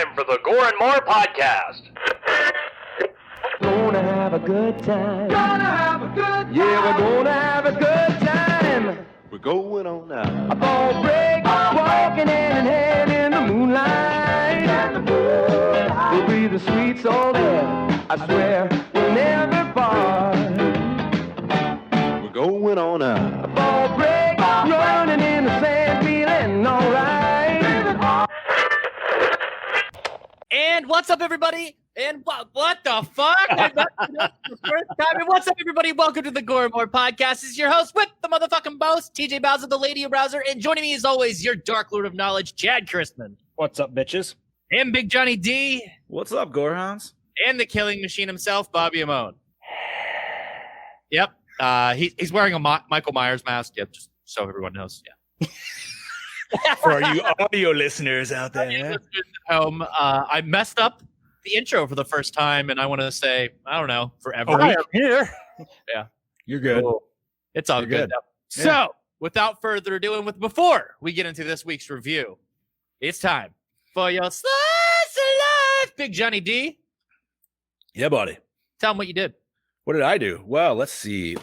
time for the Gore N More podcast. Gonna have a good time. Gonna have a good time. Yeah, we're gonna have a good time. We're going on now. A ball break, walking hand in hand in the moonlight. We'll be the sweet soul there. I swear we'll never part. We're going on now. A ball break, running in the sand, feeling alright. And what's up, everybody? And what the fuck? That's the first time. And what's up, everybody? Welcome to the Gore N More podcast. This is your host with the motherfucking boast, TJ Bowser, the Lady of Browser, and joining me as always, your Dark Lord of Knowledge, Chad Christman. What's up, bitches? And Big Johnny D. What's up, Gorehounds? And the killing machine himself, Bobby Amone. Yep. He's wearing a Michael Myers mask. Yep, just so everyone knows. Yeah. For you audio listeners out there. Listeners at home, I messed up the intro for the first time, and I want to say, I don't know, forever. Oh, I'm here. Yeah. You're good. It's all You're good. good. So, without further ado, and before we get into this week's review, it's time for your slice of life, Big Johnny D. Yeah, buddy. Tell them what you did. What did I do? Well, let's see.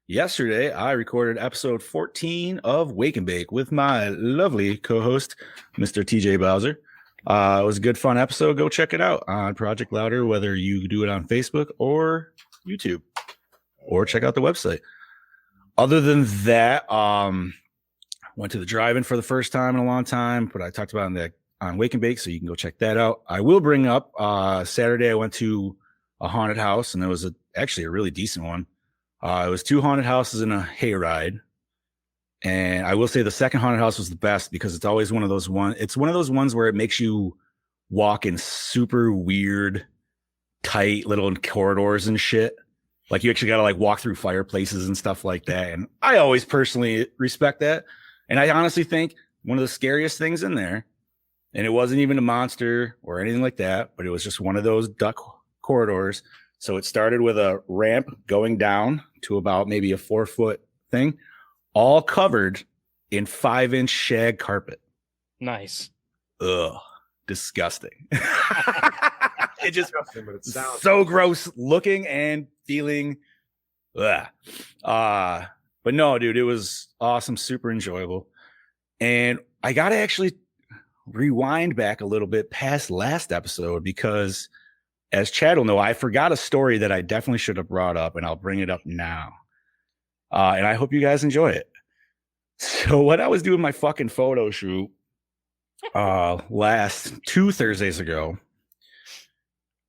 Yesterday, I recorded episode 14 of Wake and Bake with my lovely co-host, Mr. TJ Bowser. It was a good, fun episode. Go check it out on Project Louder, whether you do it on Facebook or YouTube, or check out the website. Other than that, went to the drive-in for the first time in a long time, but I talked about it on Wake and Bake, so you can go check that out. I will bring up Saturday, I went to a haunted house, and it was actually a really decent one. It was 2 haunted houses and a hayride. And I will say the second haunted house was the best because it's always one of those ones where it makes you walk in super weird, tight little corridors and shit. Like you actually got to like walk through fireplaces and stuff like that. And I always personally respect that. And I honestly think one of the scariest things in there, and it wasn't even a monster or anything like that, but it was just one of those duck corridors. So it started with a ramp going down to about maybe a 4-foot thing, all covered in 5-inch shag carpet. Nice. Ugh, disgusting. It just so gross looking and feeling. Ugh. But no, dude, it was awesome, super enjoyable. And I got to actually rewind back a little bit past last episode because, as Chad will know, I forgot a story that I definitely should have brought up, and I'll bring it up now. And I hope you guys enjoy it. So what I was doing my fucking photo shoot last 2 Thursdays ago,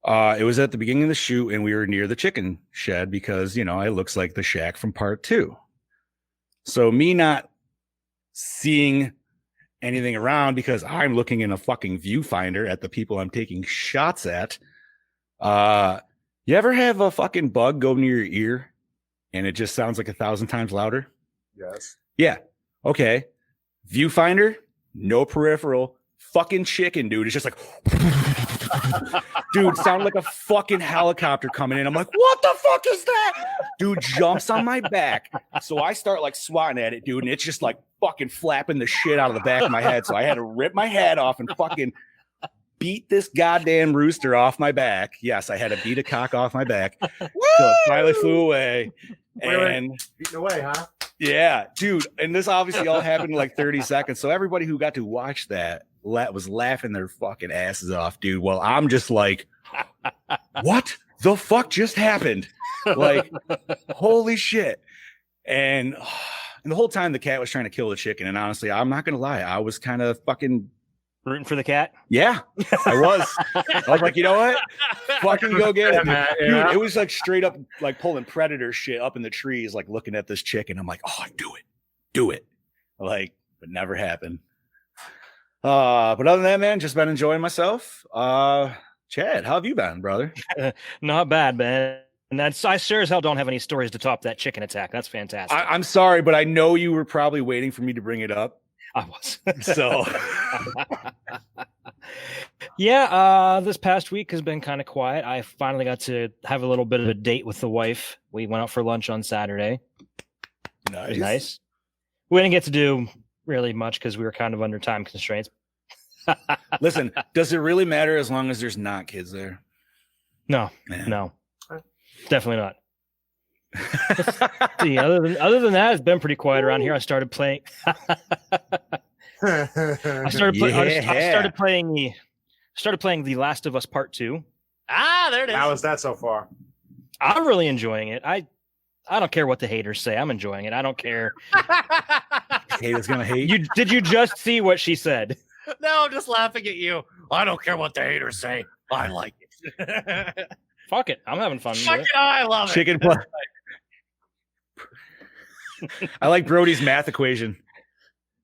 it was at the beginning of the shoot, and we were near the chicken shed because, you know, it looks like the shack from part 2. So me not seeing anything around because I'm looking in a fucking viewfinder at the people I'm taking shots at. You ever have a fucking bug go near your ear and it just sounds like 1,000 times louder? Yes. Yeah. Okay. Viewfinder, no peripheral, fucking chicken, dude. It's just like, dude, sounded like a fucking helicopter coming in. I'm like, what the fuck is that? Dude jumps on my back. So I start like swatting at it, dude. And it's just like fucking flapping the shit out of the back of my head. So I had to rip my head off and fucking beat this goddamn rooster off my back. Yes, I had to beat a cock off my back. So it finally flew away. And beating away, huh? yeah, dude. And this obviously all happened in like 30 seconds. So everybody who got to watch that was laughing their fucking asses off, dude. Well, I'm just like, what the fuck just happened? Like, holy shit. And the whole time the cat was trying to kill the chicken. And honestly, I'm not going to lie. I was kind of fucking rooting for the cat. Yeah, I was. I was like, you know what? Fucking go get it. Dude, it was like straight up like pulling predator shit up in the trees, like looking at this chicken. I'm like, oh, do it. Like, but never happened. But other than that, man, just been enjoying myself. Chad, how have you been, brother? Not bad, man. And I sure as hell don't have any stories to top that chicken attack. That's fantastic. I'm sorry, but I know you were probably waiting for me to bring it up. I was. So yeah, this past week has been kind of quiet. I finally got to have a little bit of a date with the wife. We went out for lunch on Saturday. Nice. We didn't get to do really much because we were kind of under time constraints. Listen, does it really matter as long as there's not kids there? No, Man. no, definitely not. See, other than that, it's been pretty quiet around here. I started playing. I started playing The Last of Us Part 2. Ah, there it is. How is that so far? I'm really enjoying it. I don't care what the haters say. I'm enjoying it. I don't care. Haters gonna hate. Did you just see what she said? No, I'm just laughing at you. I don't care what the haters say. I like it. Fuck it. I'm having fun. Fuck it, I love it. Chicken plus. I like Brody's math equation.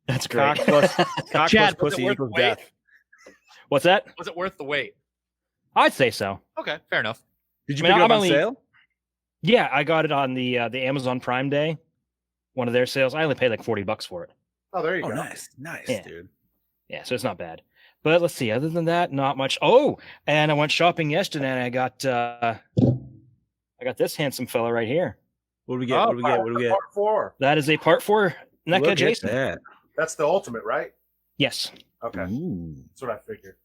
That's great. Cock Chad, plus was it pussy worth equals the wait? death. What's that? Was it worth the wait? I'd say so. Okay, fair enough. Did you I mean, pick it up I'm on only- sale? Yeah, I got it on the Amazon Prime Day, one of their sales. I only paid like $40 for it. Oh, there you Oh, go. nice, Yeah. dude. Yeah, so it's not bad. But let's see. Other than that, not much. Oh, and I went shopping yesterday, and I got this handsome fella right here. What do we get? What do we get? What do we get? Part 4. That is a Part 4 Look NECA at Jason. that. That's the ultimate, right? Yes. Okay. Ooh. That's what I figured.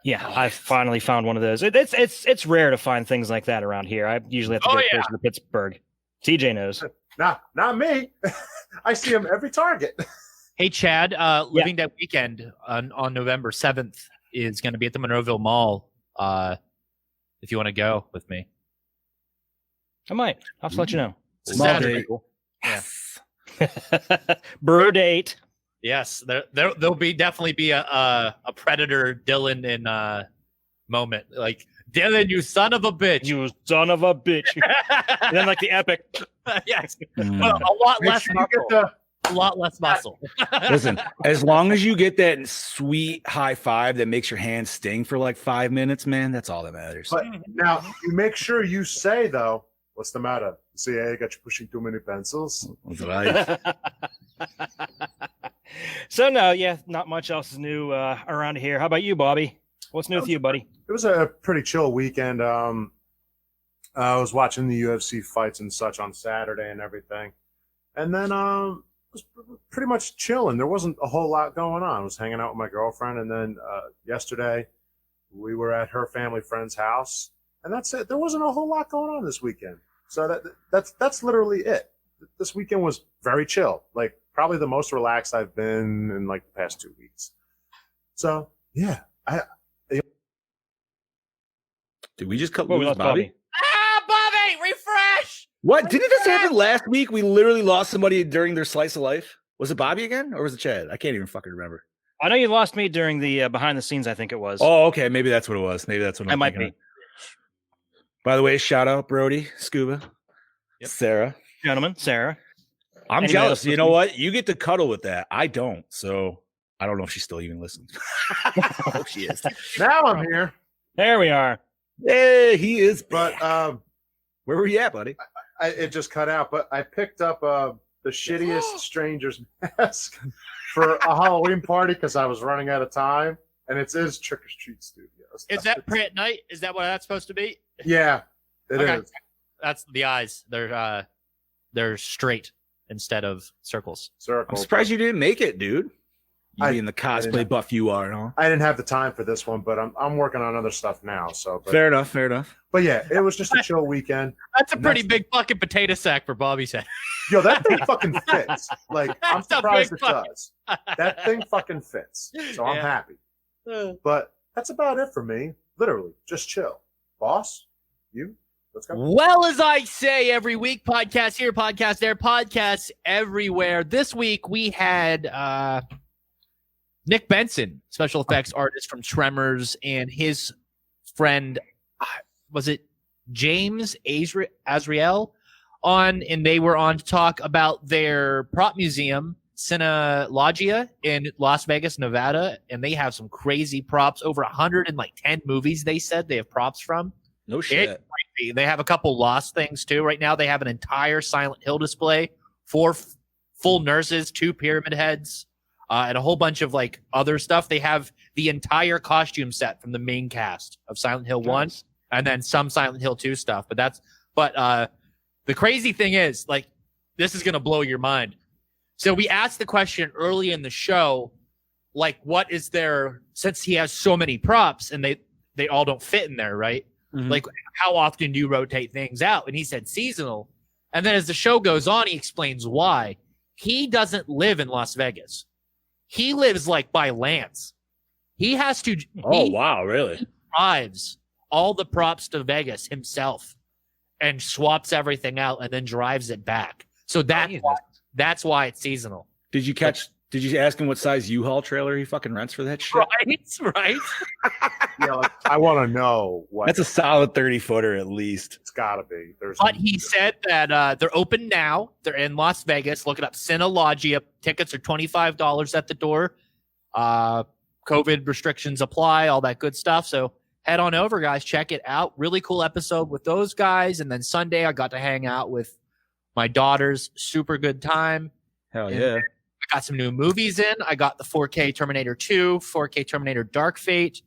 Yeah, I finally found one of those. It's rare to find things like that around here. I usually have to go closer to Pittsburgh. TJ knows. Nah, not me. I see them every Target. Hey, Chad, Living Dead Weekend on November 7th is going to be at the Monroeville Mall. If you want to go with me. I might. I'll just let you know. Small Saturday. date. Yeah. Brew date. Yes, there'll definitely be a Predator Dylan in moment. Like, Dylan, you son of a bitch. You son of a bitch. And then like the epic. Yes. Mm. But a lot Make less sure you muscle. get A lot less muscle. Listen, as long as you get that sweet high five that makes your hands sting for like 5 minutes, man, that's all that matters. But now you make sure you say though, what's the matter? See, I got you pushing too many pencils. That's right. So no, yeah, not much else is new around here. How about you, Bobby? What's new with you, buddy? It was a pretty chill weekend. I was watching the UFC fights and such on Saturday and everything. And then it was pretty much chilling. There wasn't a whole lot going on. I was hanging out with my girlfriend. And then yesterday we were at her family friend's house. And that's it. There wasn't a whole lot going on this weekend. So that's literally it. This weekend was very chill. Like probably the most relaxed I've been in like the past 2 weeks. So yeah, Did we just cut Well, we loose lost Bobby? Bobby. Ah, Bobby, refresh. What? Didn't this happen last week? We literally lost somebody during their slice of life. Was it Bobby again, or was it Chad? I can't even fucking remember. I know you lost me during the behind the scenes. I think it was. Oh, okay. Maybe that's what it was. Maybe that's what I I'm might thinking be. of. By the way, shout out Brody, Scuba, Yep. Sarah. Gentlemen, Sarah. I'm Anybody jealous. else You know listening? what? You get to cuddle with that. I don't. So I don't know if she still even listens. Oh, she is. now I'm here. There we are. Hey, he is. But Where were you at, buddy? it just cut out. But I picked up the shittiest stranger's mask for a Halloween party because I was running out of time, and it is Trick or Treat Studios. Is that pray at night? Is that what that's supposed to be? Yeah, it is. Okay. That's the eyes. They're straight instead of circles. Circle. I'm surprised you didn't make it, dude. You I- being the I cosplay didn't- buff you are, huh? I didn't have the time for this one, but I'm working on other stuff now. So, but, Fair enough. Fair enough. but yeah, it was just a chill weekend. That's a pretty That's- big fucking potato sack for Bobby's head. Yo, that thing fucking fits. Like I'm That's a surprised big it does. That thing fucking fits. So I'm Yeah. happy. But that's about it for me. Literally, just chill. Boss, you. Let's go. Well, as I say every week, podcast here, podcast there, podcasts everywhere. This week we had Nick Benson, special effects artist from Tremors, and his friend, was it James Azrael, on, and they were on to talk about their prop museum, Cinelogia, in Las Vegas, Nevada, and they have some crazy props. Over 110 movies, they said they have props from. No shit. They have a couple lost things too. Right now, they have an entire Silent Hill display, 4 full nurses, 2 pyramid heads, and a whole bunch of like other stuff. They have the entire costume set from the main cast of Silent Hill 1, and then some Silent Hill 2 stuff. But the crazy thing is, like, this is gonna blow your mind. So we asked the question early in the show, like, what is there, since he has so many props and they all don't fit in there, right? Mhm. Like, how often do you rotate things out? And he said seasonal. And then as the show goes on, he explains why. He doesn't live in Las Vegas. He lives like by lands. He has to. Oh he wow, really? drives all the props to Vegas himself and swaps everything out and then drives it back. So that's why it's seasonal. Did you ask him what size U-Haul trailer he fucking rents for that shit? Right. Yeah, like, I want to know what. That's a solid 30-footer at least. It's got to be. But he said that they're open now. They're in Las Vegas. Look it up. Cinelogia. Tickets are $25 at the door. COVID restrictions apply, all that good stuff. So head on over, guys. Check it out. Really cool episode with those guys. And then Sunday, I got to hang out with my daughters. Super good time. Hell And yeah. I got some new movies in. I got the 4K Terminator 2, 4K Terminator Dark Fate,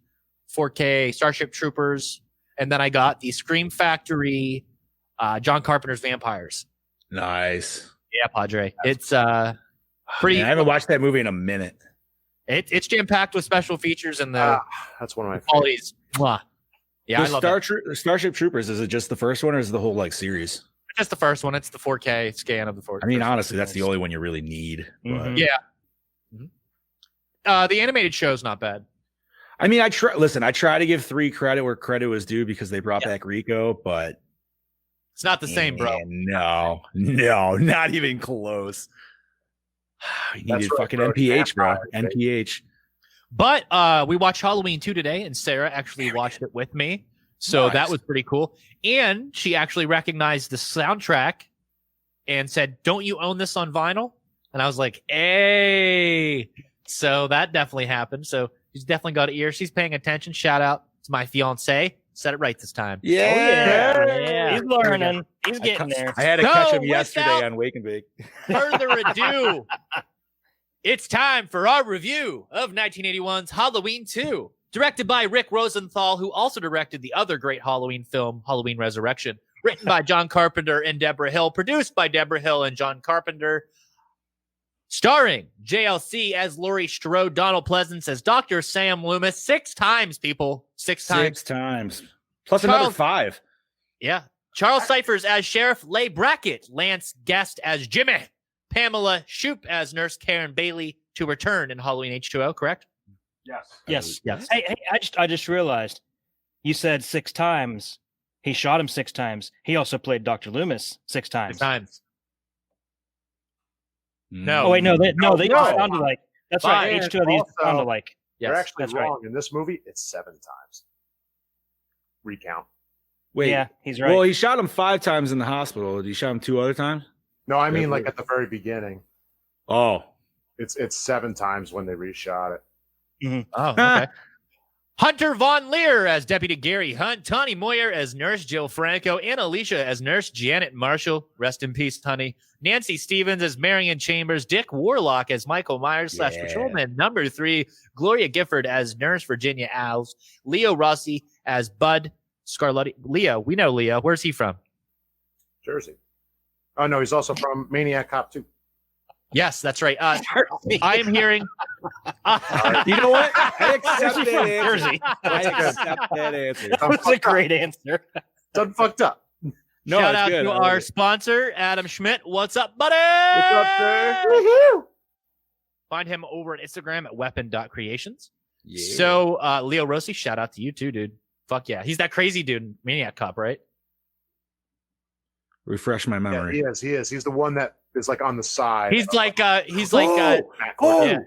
4K Starship Troopers, and then I got the Scream Factory, John Carpenter's Vampires. Nice. Yeah, Padre. It's pretty. Man, I haven't watched that movie in a minute. It's jam packed with special features and the that's one of my qualities. Mwah. Yeah, I love it. Starship Troopers, is it just the first one or is it the whole like series? Just the first one. It's the 4K scan of the 4K. I mean, honestly, that's the only one you really need. But Mhm. Yeah. The animated show is not bad. I mean, I try to give 3 credit where credit was due because they brought back Rico, but It's not the same, bro. No, not even close. You That's needed right, fucking bro. NPH, bro. Vampires, NPH. But we watched Halloween 2 today, and Sarah actually watched it with me. So Nice. that was pretty cool. And she actually recognized the soundtrack and said, "Don't you own this on vinyl?" And I was like, "Hey." So that definitely happened. So she's definitely got an ear. She's paying attention. Shout out to my fiance. Said it right this time. Yeah. He's learning. He's getting there. I had to So, catch him without- yesterday on Wake and Bake. Further ado, it's time for our review of 1981's Halloween 2, directed by Rick Rosenthal, who also directed the other great Halloween film, Halloween Resurrection, written by John Carpenter and Deborah Hill, produced by Deborah Hill and John Carpenter, starring JLC as Laurie Strode, Donald Pleasance as Dr. Sam Loomis, 6 times, people. 6 times. 6 times. Plus Charles- another 5. Yeah. Charles Cyphers as Sheriff Leigh Brackett, Lance Guest as Jimmy, Pamela Shoop as Nurse Karen Bailey to return in Halloween H2O, correct? Yes. Yes. Hey, I just realized you said 6 times. He shot him 6 times. He also played Dr. Loomis 6 times. 6 times. No. Oh wait, no, they No. sound alike. That's right. And H2 of these also- sound alike. They're Yes. actually that's right. wrong. In this movie, it's 7 times. Recount. Wait. Yeah, he's right. Well, he shot him 5 times in the hospital. Did he shot him 2 other times? No, I mean like at the very beginning. Oh. It's 7 times when they reshot it. Oh, okay. Hunter Von Leer as Deputy Gary Hunt, Tawny Moyer as Nurse Jill Franco, and Alicia as Nurse Janet Marshall. Rest in peace, honey. Nancy Stevens as Marion Chambers, Dick Warlock as Michael Myers / Yeah. Patrolman number 3, Gloria Gifford as Nurse Virginia Alves, Leo Rossi as Bud Scarlatti. Leo, we know Leo. Where's he from? Jersey. Oh no, he's also from Maniac Cop 2. Yes, that's right. I am hearing. You know what? I accept that answer. Jersey. I accept that answer. That's a great answer. Done fucked up. No, Shout it's out good. to I love our it. sponsor, Adam Schmidt. What's up, buddy? What's up, sir? Find him over on Instagram at weapon.creations. Yeah. So, Leo Rossi, shout out to you too, dude. Fuck yeah. He's that crazy dude in Maniac Cop, right? Refresh my Yeah, memory. he is. He is. He's the one that is like on the side. He's like backward. yeah, Oh,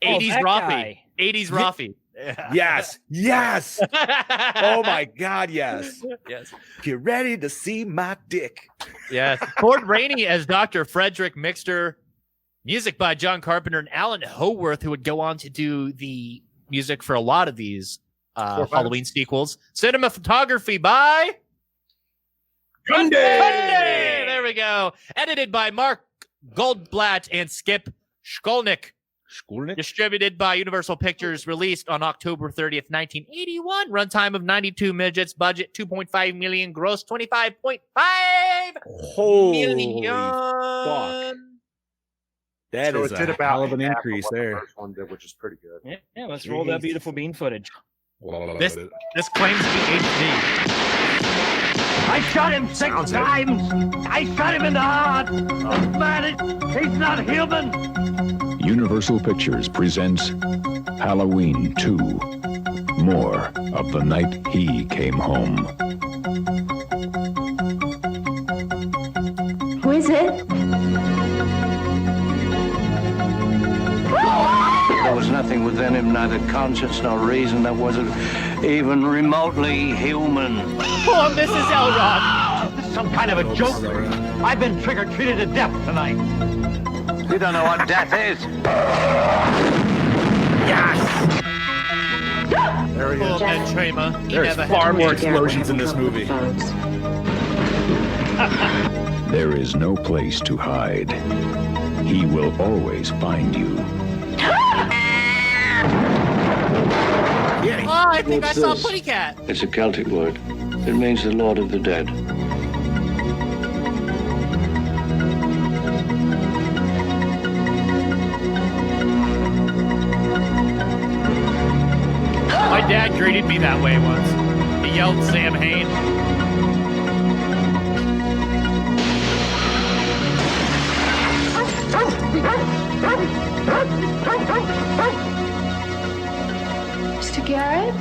80s that Rafi. guy. 80s Rafi. Yes. Yes. Oh my God, yes. Yes. Get ready to see my dick. Yes. Ford Rainey as Dr. Frederick Mixter. Music by John Carpenter and Alan Howarth, who would go on to do the music for a lot of these Halloween sequels. Cinematography by Gunday. Gunday! There we go. Edited by Mark Goldblatt and Skip Skolnick. Skolnick? Distributed by Universal Pictures. Released on October 30th, 1981. Runtime of 92 minutes. Budget 2.5 million. Gross 25.5 Holy million. fuck. That So is it did a about hell of an half increase what the there. first one did, which is pretty good. Yeah, let's roll that beautiful bean footage. This claims to be HD. I shot him 6 Sounds it. times. I shot him in the heart. Man, he's not human. Universal Pictures presents Halloween 2, More of the Night He Came Home. Who is it? There was nothing within him, neither conscience nor reason, that wasn't even remotely human. Poor Mrs. Elrod. This is some kind of a joke. I've been trick-or-treated to death tonight. You don't know what death is. There he Poor is. Ben Tramer. He There's never far had more to- explosions in this movie. There is no place to hide. He will always find you. Oh, I think I What's saw a this? putty cat. It's a Celtic word. It means the Lord of the Dead. My dad greeted me that way once. He yelled Sam Hain. Mr. Garrett?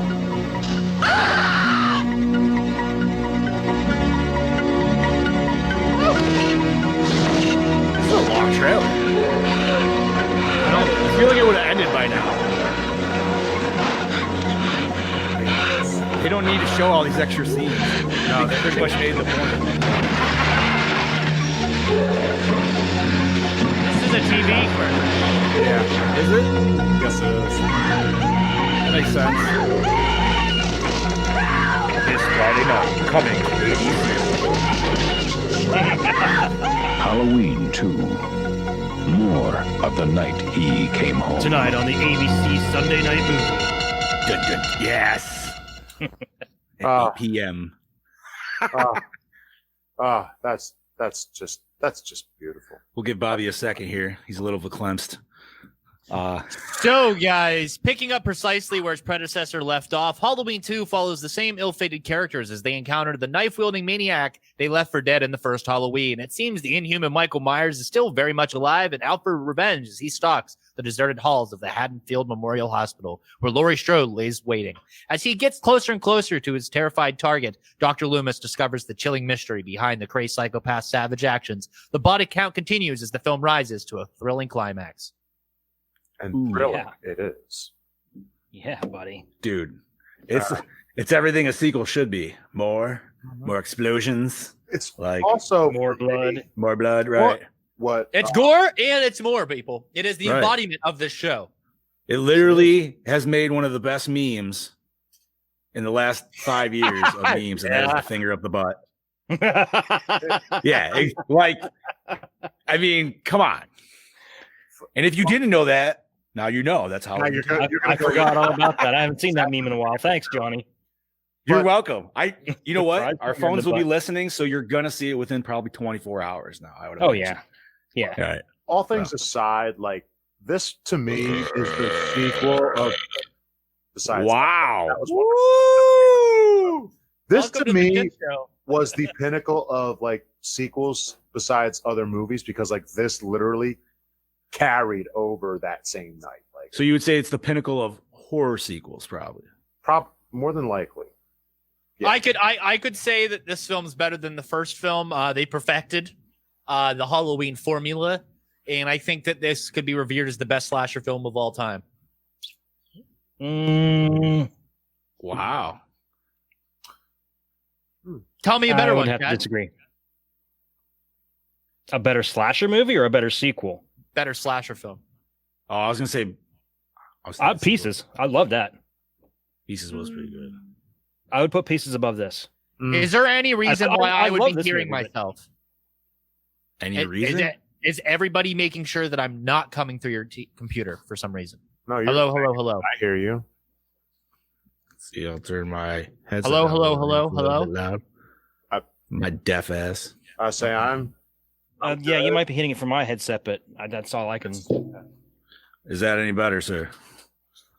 This is a long trailer. I feel like it would have ended by now. They don't need to show all these extra scenes. No, they pretty much made the point. This is a TV commercial. Yeah. Is it? Yes, it is. That makes sense. This Friday night, coming. Halloween 2, More of the Night He Came Home. Tonight on the ABC Sunday Night Movie. Dun, dun, yes. At Ah. 8 p.m. That's just beautiful. We'll give Bobby a second here. He's a little verklempt. So, guys, picking up precisely where its predecessor left off, Halloween 2 follows the same ill-fated characters as they encountered the knife-wielding maniac they left for dead in the first Halloween. It seems the inhuman Michael Myers is still very much alive and out for revenge as he stalks the deserted halls of the Haddonfield Memorial Hospital, where Laurie Strode lays waiting. As he gets closer and closer to his terrified target, Dr. Loomis discovers the chilling mystery behind the crazed psychopath's savage actions. The body count continues as the film rises to a thrilling climax. And Ooh, thrilling yeah. it is. Yeah, buddy. Dude, it's everything a sequel should be. More explosions, It's like also More blood. more blood, right? what It's gore and it's more, people. It is the Right. embodiment of this show. It literally has made one of the best memes in the last 5 years of memes, and that is the finger up the butt. Yeah, I mean, come on. And if you didn't know that, now you know. That's how. Now you're gonna I go- forgot all about that. I haven't seen that meme in a while. Thanks, Johnny. You're But- welcome. You know what? Right, Our finger in phones the will be butt. listening, so you're gonna see it within probably 24 hours now. I would. Oh, imagine. yeah. Yeah. All right. all things aside, like this to me is the sequel of. Besides, Wow. that was wonderful. This Welcome to the me Good Show. was the pinnacle of like sequels besides other movies because like this literally carried over that same night. Like So you would say it's the pinnacle of horror sequels, probably. more than likely. Yeah. I could say that this film's better than the first film. They perfected the Halloween formula, and I think that this could be revered as the best slasher film of all time. Wow. Tell me a better I would one, have to Chad. disagree. A better slasher movie or a better sequel? Better slasher film. Oh, I was gonna say. I was thinking Pieces. I love that. Pieces was pretty good. I would put Pieces above this. Is there any reason why I would love be this hearing movie, but- myself? Any Is- reason? Is everybody making sure that I'm not coming through your computer for some reason? No, you're Hello. I hear you. See, I'll turn my headset. Hello, down a hello, little hello, bit hello. loud. I- My deaf ass. I say I'm Yeah, you might be hitting it from my headset, but that's all I can. Is that any better, sir?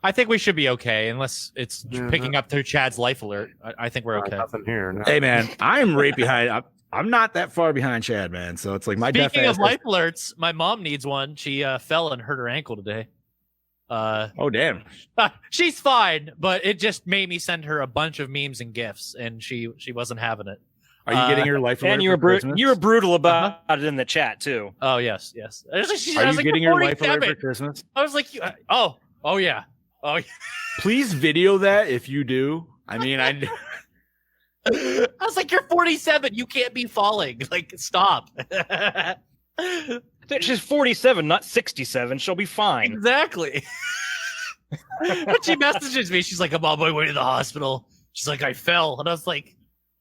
I think we should be okay, unless it's picking up through Chad's life alert. I think we're okay. Nothing here. No. Hey, man, I'm right behind. I'm not that far behind Chad, man. So it's like my Speaking of life alerts, my mom needs one. She fell and hurt her ankle today. Oh, damn. She's fine, but it just made me send her a bunch of memes and gifs, and she wasn't having it. Are you getting your life alert? And you were brutal about it in the chat too. Oh yes. Are you getting your life alert for Christmas? I was like, oh yeah. Oh yeah. Please video that if you do. I mean, I was like, you're 47. You can't be falling. Like, stop. She's 47, not 67. She'll be fine. Exactly. But she messages me. She's like, I'm on my way to the hospital. She's like, I fell. And I was like,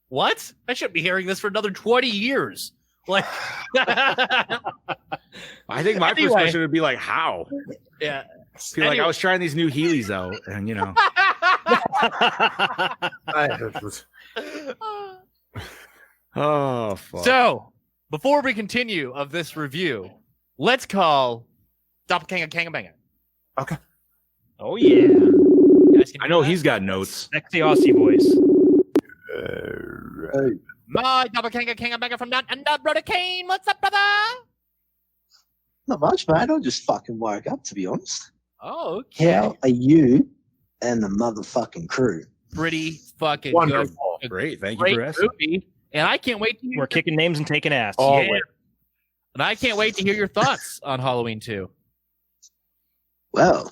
what? I shouldn't be hearing this for another 20 years. Like, I think my first question would be like, how? Yeah. Like, I was trying these new Heelys out, and oh, fuck. So, before we continue of this review, let's call Doppelganger Kangabanger. Okay. Oh yeah. I know he's got notes. Sexy Aussie voice. My Doppelganger Kangabanger from down under, brother Kane. What's up, brother? Not much, mate. I just fucking woke up, to be honest. Oh, okay. How are you and the motherfucking crew? Pretty fucking wonderful. Good. Great. Thank you for asking. Movie, and I can't wait to hear. We're kicking names and taking ass. Yeah. And I can't wait to hear your thoughts on Halloween 2. Well,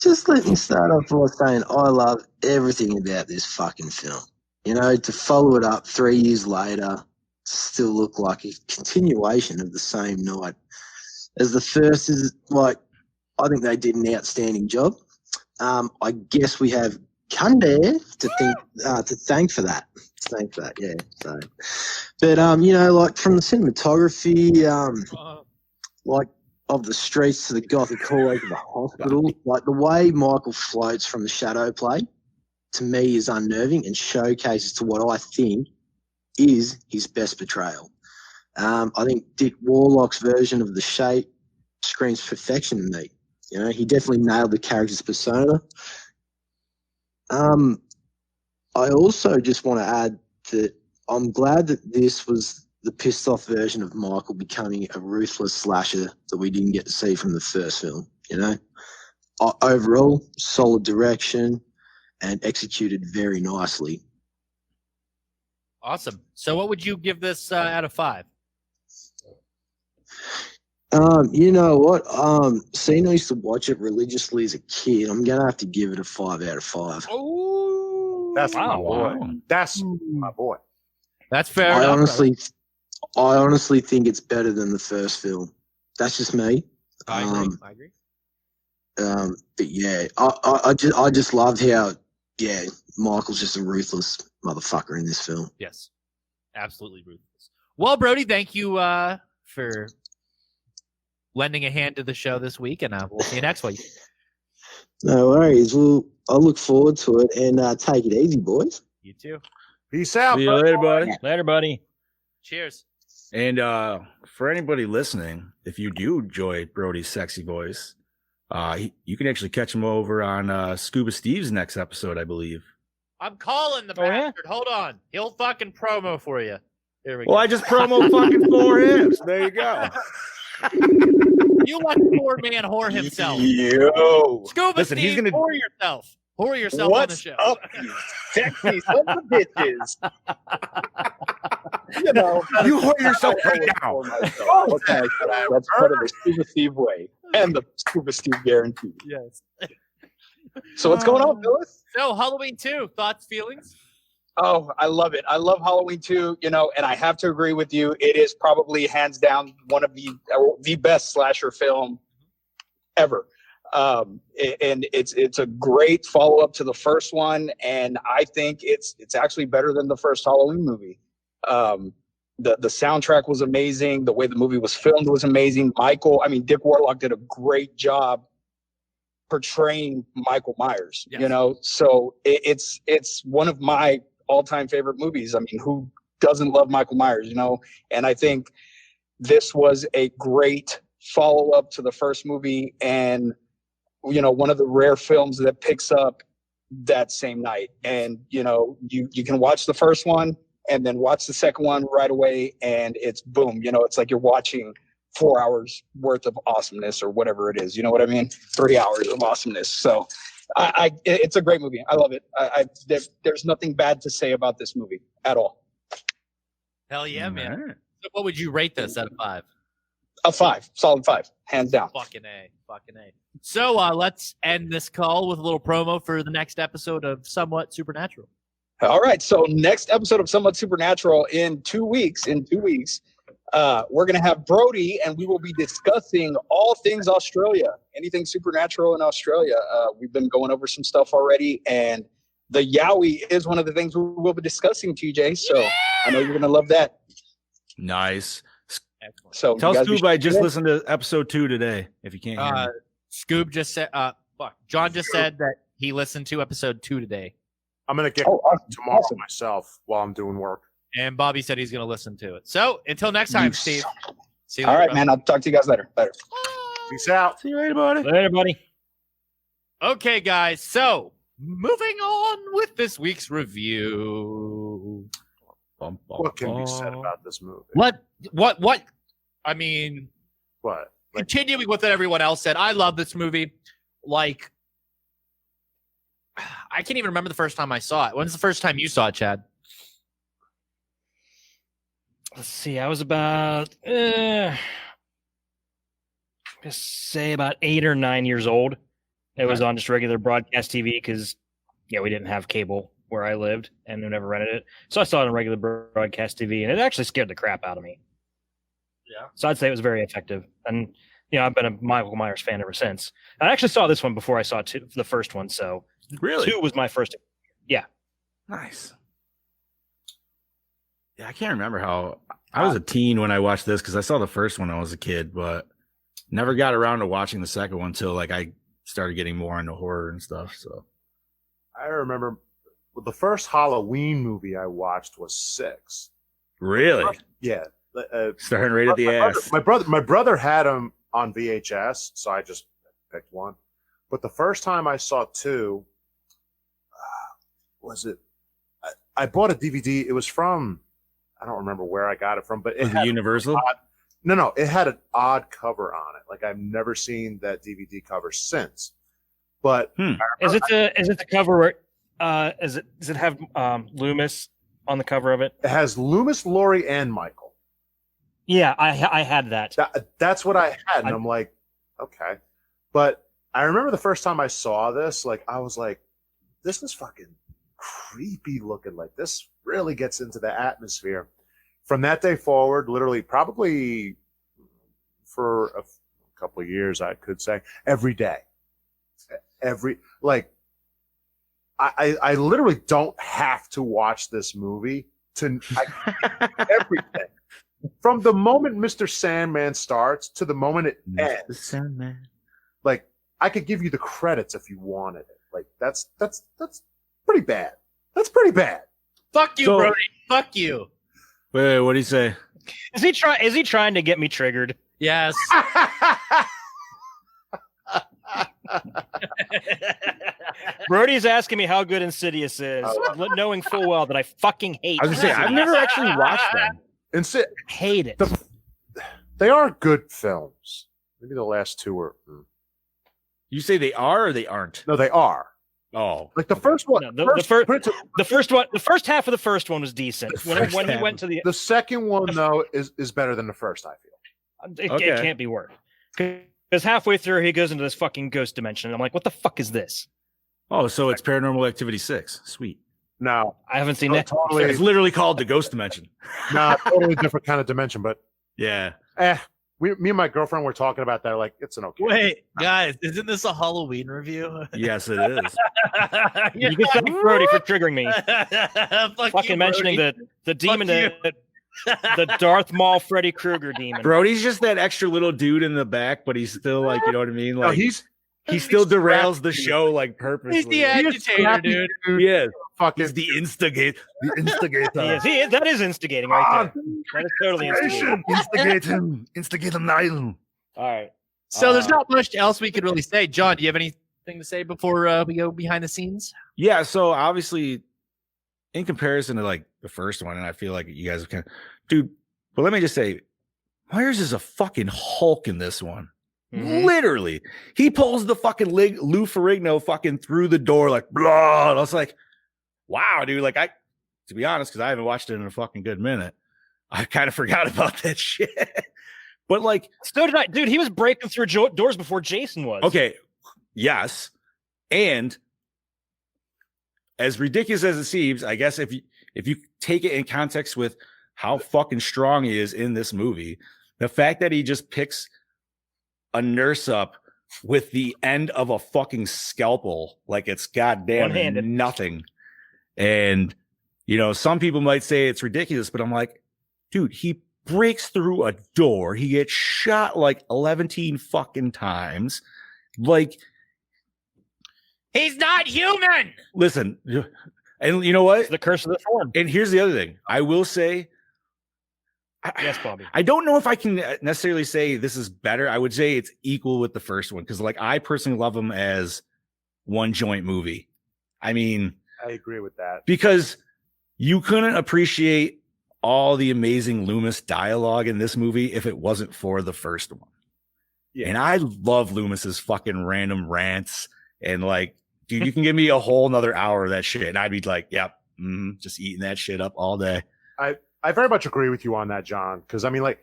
just let me start off by saying I love everything about this fucking film. You know, to follow it up 3 years later, still look like a continuation of the same night as the first is like. I think they did an outstanding job. I guess we have Kunde to thank for that. Yeah. So, but you know, like from the cinematography, like of the streets to the gothic hallway to the hospital, like the way Michael floats from the shadow play, to me is unnerving and showcases to what I think is his best portrayal. I think Dick Warlock's version of the Shape screams perfection to me. You know, he definitely nailed the character's persona. I also just want to add that I'm glad that this was the pissed off version of Michael becoming a ruthless slasher that we didn't get to see from the first film. You know, overall, solid direction and executed very nicely. Awesome. So, what would you give this out of 5? You know what? Seeing I used to watch it religiously as a kid, I'm gonna have to give it a 5 out of 5. Oh, that's my boy. That's my boy. That's fair. I honestly think it's better than the first film. That's just me. I agree. But yeah, I just love how Michael's just a ruthless motherfucker in this film. Yes, absolutely ruthless. Well, Brody, thank you for lending a hand to the show this week, and we'll see you next week. No worries. Well, I look forward to it, and take it easy, boys. You too. Peace out. See you later, buddy. Later, buddy. Cheers. And for anybody listening, if you do enjoy Brody's sexy voice, you can actually catch him over on Scuba Steve's next episode, I believe. I'm calling the bastard. Yeah? Hold on. He'll fucking promo for you. Here we go. Well, I just promo fucking for him. So there you go. You let the poor man whore himself. Yo. Scuba Listen, Steve, he's gonna whore yourself. Whore yourself What's on the show. Up, you sexy son of bitches. You know, you whore yourself right now. Okay, let's put it the Scuba Steve way and the Scuba Steve guarantee. Yes. So what's going on, Phyllis? So Halloween 2, thoughts, feelings? Oh, I love it. I love Halloween 2, you know, and I have to agree with you. It is probably hands down one of the best slasher film ever. And it's a great follow-up to the first one, and I think it's actually better than the first Halloween movie. The soundtrack was amazing. The way the movie was filmed was amazing. Dick Warlock did a great job portraying Michael Myers, yes. You know, so it's one of my all-time favorite movies. I mean, who doesn't love Michael Myers, you know? And I think this was a great follow-up to the first movie, and one of the rare films that picks up that same night. And you can watch the first one and then watch the second one right away, and it's boom. It's like you're watching 4 hours worth of awesomeness or whatever it is. You know what I mean? 3 hours of awesomeness. So it's a great movie. I love it. There's nothing bad to say about this movie at all. Hell yeah, man. So what would you rate this out of 5? A 5, solid 5, hands down. Fucking A. So let's end this call with a little promo for the next episode of Somewhat Supernatural. All right. So next episode of Somewhat Supernatural in 2 weeks. We're going to have Brody, and we will be discussing all things Australia, anything supernatural in Australia. We've been going over some stuff already, and the Yowie is one of the things we will be discussing, TJ. So I know you're going to love that. Nice. Excellent. So tell Scoob I just listened to episode 2 today. If you can't hear me. Scoob just said, John just said that he listened to episode 2 today. I'm gonna get tomorrow myself while I'm doing work. And Bobby said he's gonna listen to it. So until next time, Steve. See you all later, right, man. I'll talk to you guys later. Peace out. See you later, buddy. Later, buddy. Okay, guys. So moving on with this week's review. What can be said about this movie? What? I mean, what? Continuing with what everyone else said, I love this movie. Like, I can't even remember the first time I saw it. When's the first time you saw it, Chad? Let's see. I was about, just say about 8 or 9 years old. It was on just regular broadcast TV because, we didn't have cable where I lived and we never rented it. So I saw it on regular broadcast TV, and it actually scared the crap out of me. Yeah. So I'd say it was very effective. And, I've been a Michael Myers fan ever since. I actually saw this one before I saw the first one. So really, 2 was my first. Yeah. Nice. Yeah, I can't remember how I was a teen when I watched this because I saw the first one when I was a kid, but never got around to watching the second one until I started getting more into horror and stuff. So I remember the first Halloween movie I watched was 6. Really? Yeah. Starting right at the ass. My brother had them on VHS, so I just picked one. But the first time I saw 2, was it? I bought a DVD. It was from, I don't remember where I got it from, but it had Universal. No, it had an odd cover on it. Like I've never seen that DVD cover since. But is it the cover where does it have Loomis on the cover of it? It has Loomis, Laurie, and Michael. Yeah, I had that. That's what I had, and I'm like, okay. But I remember the first time I saw this, I was like, this is fucking creepy looking. Like this really gets into the atmosphere. From that day forward, literally, probably for a couple of years, I could say every day, I literally don't have to watch this movie everything. From the moment Mr. Sandman starts to the moment it ends, Mr. Sandman. I could give you the credits if you wanted it. That's pretty bad. That's pretty bad. Fuck you, Brody. Fuck you. Wait, what do you say? Is he trying to get me triggered? Yes. Brody's asking me how good Insidious is, knowing full well that I fucking hate. I was gonna say I've never actually watched them. Hate it. They are good films. Maybe the last 2 were. You say they are or they aren't? No, they are. Oh, the first one. No, the first one. The first half of the first one was decent. When he went to the second one though is better than the first. I feel it can't be worse. Because halfway through he goes into this fucking ghost dimension, and I'm like, what the fuck is this? Oh, so it's Paranormal Activity 6. Sweet. No, I haven't seen that. Totally, it's literally called the Ghost Dimension. No, totally different kind of dimension, but yeah. Me and my girlfriend were talking about that. Like, it's an okay. Wait, guys, isn't this a Halloween review? Yes, it is. You can thank Brody for triggering me. Fucking you, mentioning the demon, the Darth Maul Freddy Krueger demon. Brody's just that extra little dude in the back, but he's still like, you know what I mean? Like no, he still derails the show purposely. He's the agitator, dude. He is. fucking He's the instigator. The instigator. That is instigating right there. That is totally instigating. Instigate him. Instigate him, Niall. All right. So there's not much else we could really say. John, do you have anything to say before we go behind the scenes? Yeah, so obviously, in comparison to like the first one, and I feel like you guys can, dude. But let me just say, Myers is a fucking Hulk in this one. Mhm. Literally, he pulls the fucking Lou Ferrigno fucking through the door like blah. And I was like, wow, dude. Like to be honest, because I haven't watched it in a fucking good minute, I kind of forgot about that shit. But like, So did I, dude. He was breaking through doors before Jason was. okay, yes, and as ridiculous as it seems, I guess if you take it in context with how fucking strong he is in this movie, the fact that he just picks a nurse up with the end of a fucking scalpel like it's goddamn One-handed. nothing. And some people might say it's ridiculous, but I'm like, dude, he breaks through a door, he gets shot like 11 fucking times. Like, He's not human. listen, and you know what? It's the curse of the thorn. And here's the other thing. I will say, Yes, Bobby. I don't know if I can necessarily say this is better. I would say it's equal with the first one because, like, I personally love them as one joint movie. I mean, I agree with that. because you couldn't appreciate all the amazing Loomis dialogue in this movie if it wasn't for the first one. Yeah. And I love Loomis's fucking random rants and like, dude, you can give me a whole nother hour of that shit, and I'd be like, yep, just eating that shit up all day. I very much agree with you on that, John. Because I mean, like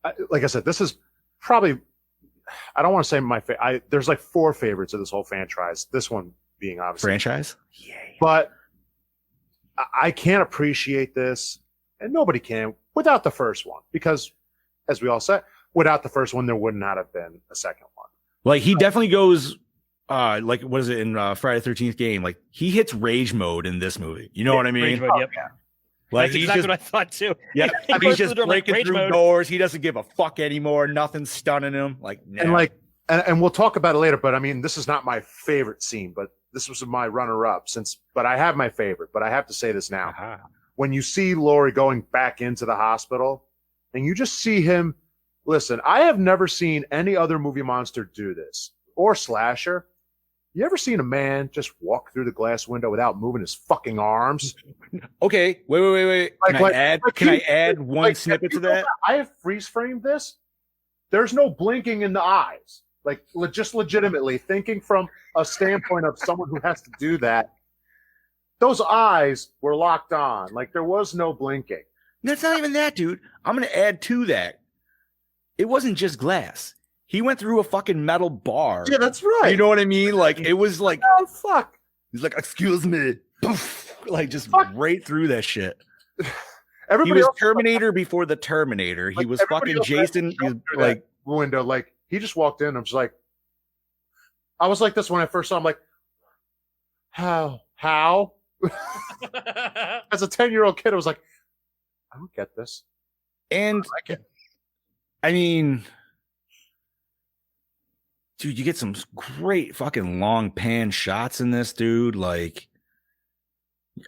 I said, this is probably, I don't want to say my favorite. There's like 4 favorites of this whole franchise. This one being obviously Franchise? But I can't appreciate this, and nobody can, without the first one. Because, as we all said, without the first one, there would not have been a second one. Like, he definitely goes, like, what is it in Friday the 13th game? Like, he hits rage mode in this movie. You know what I mean? Rage mode, yep. Like, That's he's exactly just, what I thought too. yeah, He he's goes just through the door, like, breaking rage through mode. doors. He doesn't give a fuck anymore. Nothing's stunning him. Like, nah. And like, and we'll talk about it later. But I mean, this is not my favorite scene, but this was my runner-up. But I have my favorite. But I have to say this now: when you see Laurie going back into the hospital, and you just see him. Listen, I have never seen any other movie monster do this or slasher. You ever seen a man just walk through the glass window without moving his fucking arms? Okay, wait. Can I add one snippet to that? I have freeze framed this. There's no blinking in the eyes. Like, just legitimately thinking from a standpoint of someone who has to do that. Those eyes were locked on. Like, there was no blinking. That's not even that, dude. I'm going to add to that. It wasn't just glass. He went through a fucking metal bar. Yeah, that's right. You know what I mean? Like, it was like, oh, fuck. He's like, excuse me. Poof. Like, just right through that shit. Everybody He was else, Terminator before the Terminator. He was everybody fucking else Jason. had to He's jump through like, that window. Like, he just walked in. I was like this when I first saw him. Like, how? As a 10-year-old kid, I was like, I don't get this. and I mean, dude, you get some great fucking long pan shots in this, dude. Like,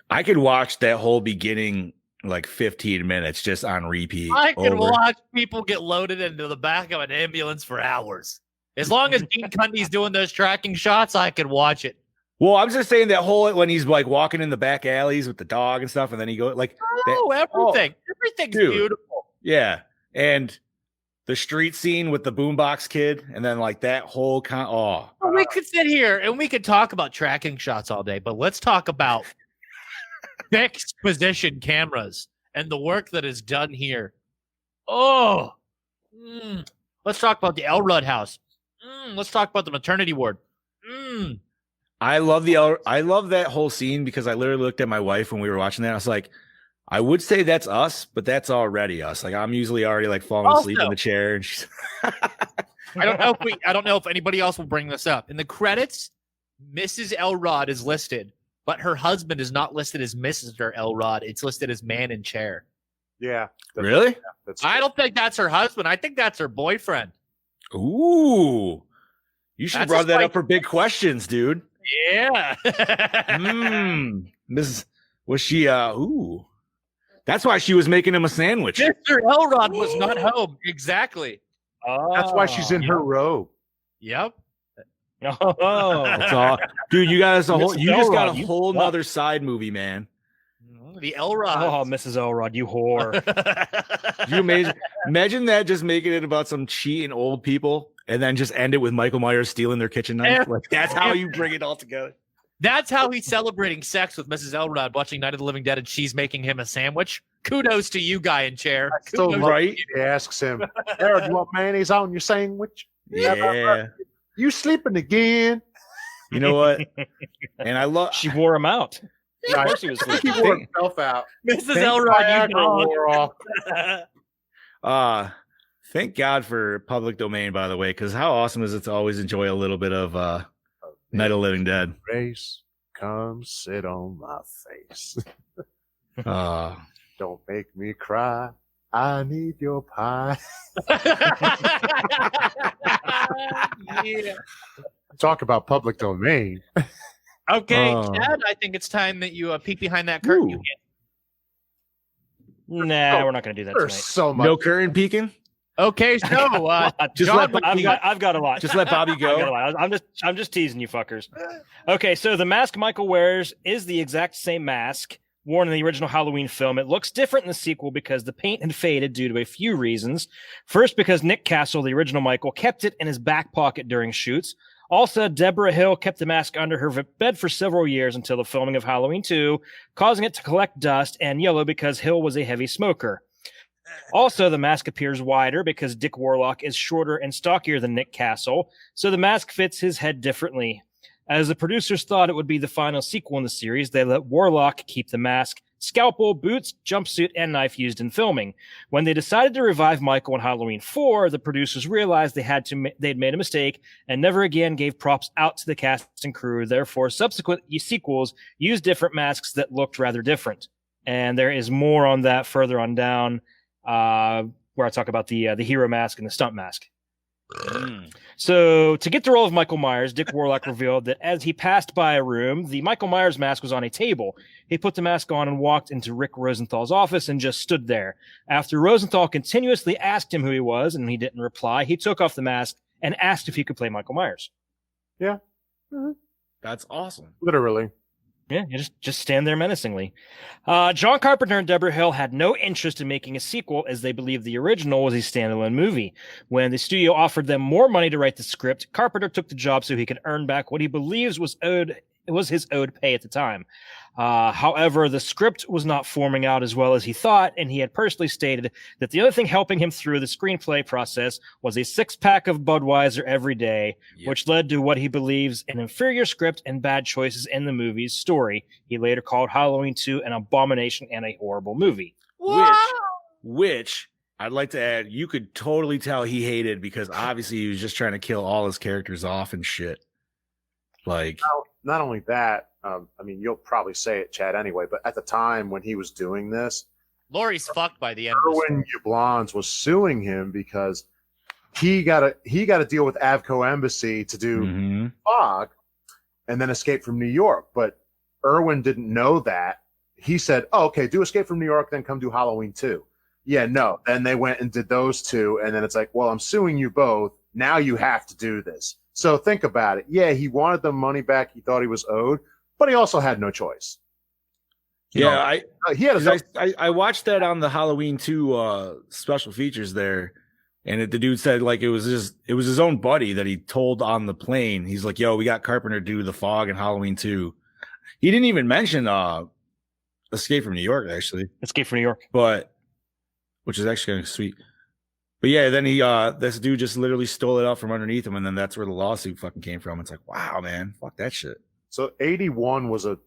I could watch that whole beginning like 15 minutes just on repeat. I can over. watch people get loaded into the back of an ambulance for hours. As long as Dean Cundy's doing those tracking shots, I can watch it. Well, I'm just saying that whole when he's like walking in the back alleys with the dog and stuff, and then he goes like, Everything's dude. beautiful. yeah, and the street scene with the boombox kid, and then like that whole Well, we could sit here and we could talk about tracking shots all day, but let's talk about fixed position cameras and the work that is done here. Oh, let's talk about the Elrod house. Let's talk about the maternity ward. I love that whole scene because I literally looked at my wife when we were watching that. I was like, I would say that's us, but that's already us. Like, I'm usually already like falling asleep in the chair, and she's. I don't know if anybody else will bring this up in the credits. Mrs. Elrod is listed, but her husband is not listed as Mr. Elrod. It's listed as man in chair. Yeah. Really? I don't think that's her husband. I think that's her boyfriend. Ooh, you should have That's brought that like- up for big questions, dude. Yeah. Mrs. Was she? Ooh, that's why she was making him a sandwich. Mr. Elrod was not home. Exactly. That's why she's in her robe. Yep. Oh, That's all, dude. You got us a whole. Mrs. You just got a Elrod, you whole fuck. nother side movie, man. The Elrod. Oh, Mrs. Elrod, you whore. Could you imagine that just making it about some cheating old people and then just end it with Michael Myers stealing their kitchen knife? Like, that's how you bring it all together. That's how he's celebrating sex with Mrs. Elrod, watching Night of the Living Dead, and she's making him a sandwich. Kudos to you, guy in chair. So Kudos. right. He asks him, "Harold, you want mayonnaise on your sandwich? Yeah. You sleeping again?" You know what? And I love. She wore him out. Of course he was He wore himself out. Mrs. Thank Elrod, Viagra you dog. wore off. Thank God for public domain, by the way, because how awesome is it to always enjoy a little bit of Night of the Living Dead? Race, come sit on my face. Uh, Don't make me cry. I need your pie. Yeah. Talk about public domain. Okay, Oh. Chad, I think it's time that you peek behind that curtain. Ooh. Nah, we're not going to do that There's tonight. so much. no current peeking. Okay, so Just John, let I've got a lot. Just let Bobby I've got a go. lot. I'm just teasing you fuckers. Okay, so the mask Michael wears is the exact same mask worn in the original Halloween film. It looks different in the sequel because the paint had faded due to a few reasons. First, because Nick Castle, the original Michael, kept it in his back pocket during shoots. Also, Deborah Hill kept the mask under her bed for several years until the filming of Halloween 2, causing it to collect dust and yellow because Hill was a heavy smoker. Also, the mask appears wider because Dick Warlock is shorter and stockier than Nick Castle, so the mask fits his head differently. As the producers thought it would be the final sequel in the series, they let Warlock keep the mask, scalpel, boots, jumpsuit, and knife used in filming. When they decided to revive Michael in Halloween 4, the producers realized they'd made a mistake and never again gave props out to the cast and crew. Therefore, subsequent sequels used different masks that looked rather different. And there is more on that further on down, where I talk about the hero mask and the stunt mask. So, to get the role of Michael Myers, Dick Warlock revealed that as he passed by a room, the Michael Myers mask was on a table. He put the mask on and walked into Rick Rosenthal's office and just stood there. After Rosenthal continuously asked him who he was and he didn't reply, he took off the mask and asked if he could play Michael Myers. Yeah. That's awesome. Literally. Yeah, you just stand there menacingly. John Carpenter and Deborah Hill had no interest in making a sequel as they believed the original was a standalone movie. When the studio offered them more money to write the script, Carpenter took the job so he could earn back what he believes was his owed pay at the time. However, the script was not forming out as well as he thought, and he had personally stated that the other thing helping him through the screenplay process was a 6-pack of Budweiser every day, which led to what he believes an inferior script and bad choices in the movie's story. He later called Halloween 2 an abomination and a horrible movie. Which I'd like to add, you could totally tell he hated because obviously he was just trying to kill all his characters off and shit. Like, not only that, I mean, you'll probably say it, Chad, anyway, but at the time when he was doing this, Laurie's fucked by the end. Erwin Yablans was suing him because he got to deal with Avco Embassy to do Fog and then Escape from New York. But Erwin didn't know that. He said, "Oh, okay, do Escape from New York, then come do Halloween 2." Yeah, no. Then they went and did those two, and then it's like, well, I'm suing you both. Now you have to do this. So think about it. Yeah, he wanted the money back he thought he was owed, but he also had no choice. I watched that on the Halloween 2 special features there, and the dude said like it was his own buddy that he told on the plane. He's like, "Yo, we got Carpenter do the Fog and Halloween 2." He didn't even mention Escape from New York, actually. Escape from New York, which is actually kind of sweet. But yeah, then this dude just literally stole it out from underneath him, and then that's where the lawsuit fucking came from. It's like, wow, man, fuck that shit. So 81 was a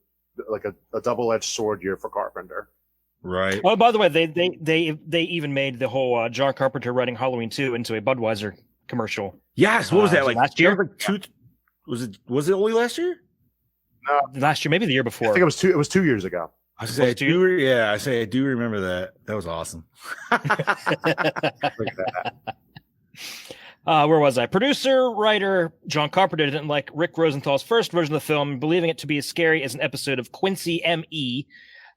double-edged sword year for Carpenter. Right. Oh, by the way, they even made the whole John Carpenter writing Halloween 2 into a Budweiser commercial. Yes. What was that like last year? Was it only last year? No, last year, maybe the year before. I think it was 2 years ago. I do remember that. That was awesome. Where was I? Producer, writer John Carpenter didn't like Rick Rosenthal's first version of the film, believing it to be as scary as an episode of Quincy M.E.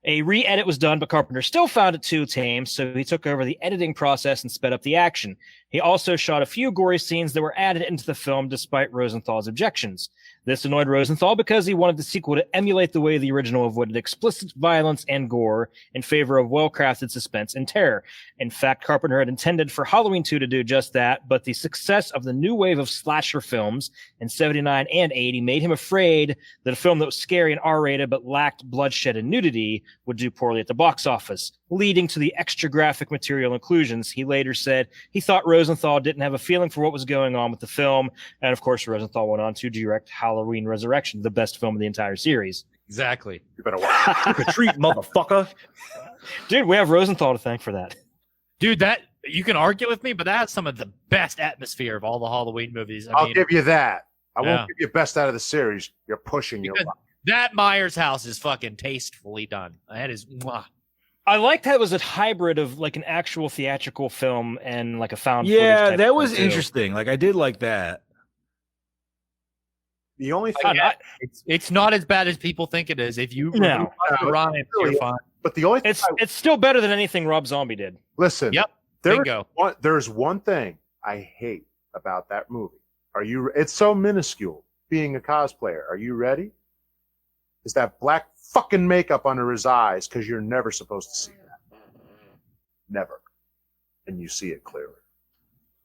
A re-edit was done, but Carpenter still found it too tame, so he took over the editing process and sped up the action. He also shot a few gory scenes that were added into the film despite Rosenthal's objections. This annoyed Rosenthal because he wanted the sequel to emulate the way the original avoided explicit violence and gore in favor of well-crafted suspense and terror. In fact, Carpenter had intended for Halloween 2 to do just that, but the success of the new wave of slasher films in 79 and 80 made him afraid that a film that was scary and R-rated but lacked bloodshed and nudity would do poorly at the box office, leading to the extra graphic material inclusions. He later said he thought Rosenthal didn't have a feeling for what was going on with the film, and of course Rosenthal went on to direct Halloween Resurrection, the best film of the entire series. Exactly. You better watch. Trick or treat, motherfucker. Dude, we have Rosenthal to thank for that. Dude, that you can argue with me, but that has some of the best atmosphere of all the Halloween movies. I'll give you that. I Yeah. won't give you best out of the series. You're pushing your luck. That Myers house is fucking tastefully done. That is mwah. I liked how it was a hybrid of like an actual theatrical film and like a found Yeah, footage type that film, was too. interesting. Like I did like that. The only thing, It's not as bad as people think it is. If you No. Ryan, really you're fine. but the only thing It's still better than anything Rob Zombie did. listen. Yep. Bingo. There's one thing I hate about that movie. It's so minuscule. Being a cosplayer, are you ready? Is that black fucking makeup under his eyes? Because you're never supposed to see that. Never. And you see it clearly.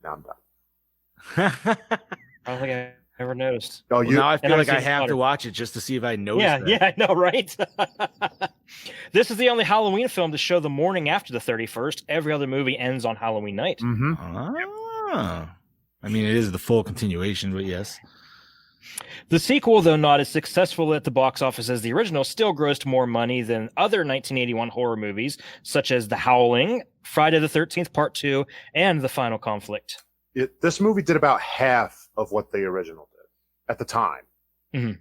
Now I'm done. I don't think I ever noticed. Oh, Well, now I feel And like I've I seen have to Slaughter. watch it just to see if I notice Yeah, that. yeah, I know, right? This is the only Halloween film to show the morning after the 31st. Every other movie ends on Halloween night. Mm-hmm. Ah. I mean, it is the full continuation, but yes. The sequel, though not as successful at the box office as the original, still grossed more money than other 1981 horror movies, such as The Howling, Friday the 13th Part 2, and The Final Conflict. This movie did about half of what the original did at the time. Mm-hmm.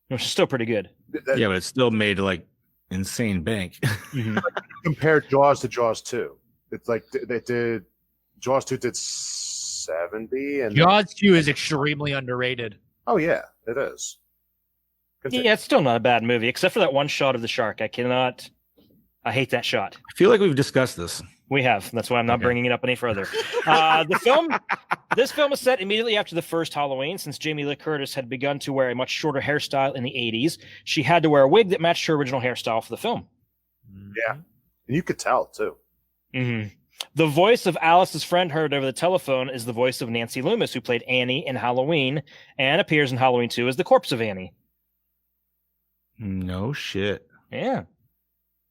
Which is still pretty good. Yeah, but it still made like insane bank. Mm-hmm. Compare Jaws to Jaws 2. It's like they did. Jaws 2 did 70, and Jaws 2 is extremely underrated. oh yeah, it is. Yeah, it's still not a bad movie, except for that one shot of the shark. I hate that shot. I feel like we've discussed this. We have. That's why I'm not Okay. bringing it up any further. This film is set immediately after the first Halloween. Since Jamie Lee Curtis had begun to wear a much shorter hairstyle in the 80s, she had to wear a wig that matched her original hairstyle for the film. Yeah, and you could tell too. Mm-hmm. The voice of Alice's friend heard over the telephone is the voice of Nancy Loomis, who played Annie in Halloween and appears in Halloween 2 as the corpse of Annie. No shit. Yeah.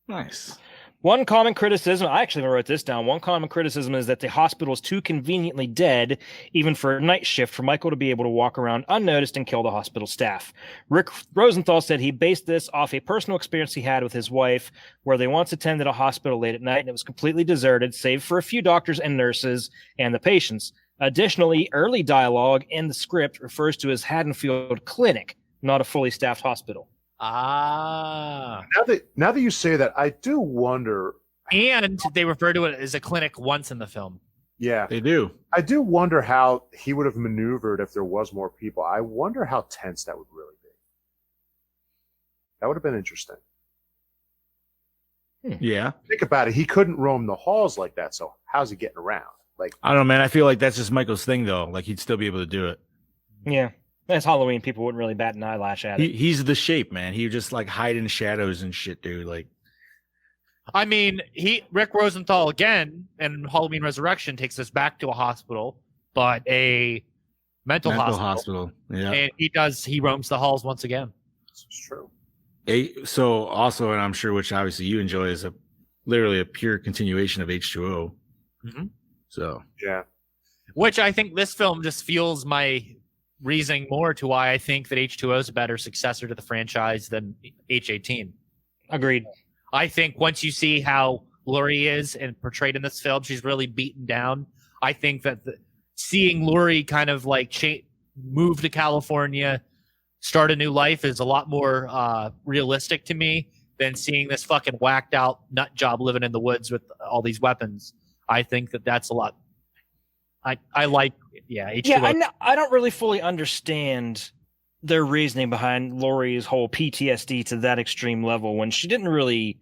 Nice. One common criticism, I actually wrote this down. One common criticism is that the hospital is too conveniently dead, even for a night shift, for Michael to be able to walk around unnoticed and kill the hospital staff. Rick Rosenthal said he based this off a personal experience he had with his wife, where they once attended a hospital late at night and it was completely deserted, save for a few doctors and nurses and the patients. Additionally, early dialogue in the script refers to as Haddonfield Clinic, not a fully staffed hospital. Ah. Now that you say that, I do wonder. And they refer to it as a clinic once in the film. Yeah, They do. I do wonder how he would have maneuvered if there was more people. I wonder how tense that would really be. That would have been interesting. Yeah. Think about it. He couldn't roam the halls like that. So how's he getting around? Like, I don't know, man. I feel like that's just Michael's thing, though. Like he'd still be able to do it. Yeah. It's Halloween. People wouldn't really bat an eyelash at it. He's the shape, man. He would just like hide in shadows and shit, dude. Like, I mean, Rick Rosenthal again in Halloween Resurrection takes us back to a hospital, but a mental hospital. Yeah. And he roams the halls once again. it's true. So also, and I'm sure, which obviously you enjoy, is literally a pure continuation of H2O. Mm-hmm. So Yeah. Which I think this film just fuels my reasoning more to why I think that H2O is a better successor to the franchise than H18. Agreed. I think once you see how Laurie is and portrayed in this film, she's really beaten down. I think that seeing Laurie kind of like move to California, start a new life is a lot more realistic to me than seeing this fucking whacked out nut job living in the woods with all these weapons. I think that that's a lot. I like, H2O. Yeah, I don't really fully understand their reasoning behind Laurie's whole PTSD to that extreme level when she didn't really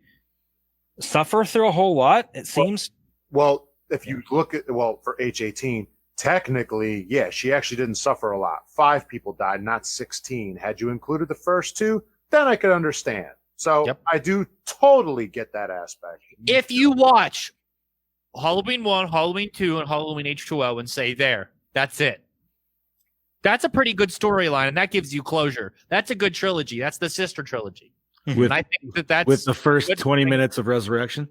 suffer through a whole lot, it seems. Well, if you look at, for H18, technically, yeah, she actually didn't suffer a lot. 5 people died, not 16. Had you included the first 2, then I could understand. So I do totally get that aspect. If you watch Halloween 1, Halloween 2, and Halloween H2O and say, there, that's it. That's a pretty good storyline, and that gives you closure. That's a good trilogy. That's the sister trilogy. With, and I think that's with the first 20 minutes of Resurrection.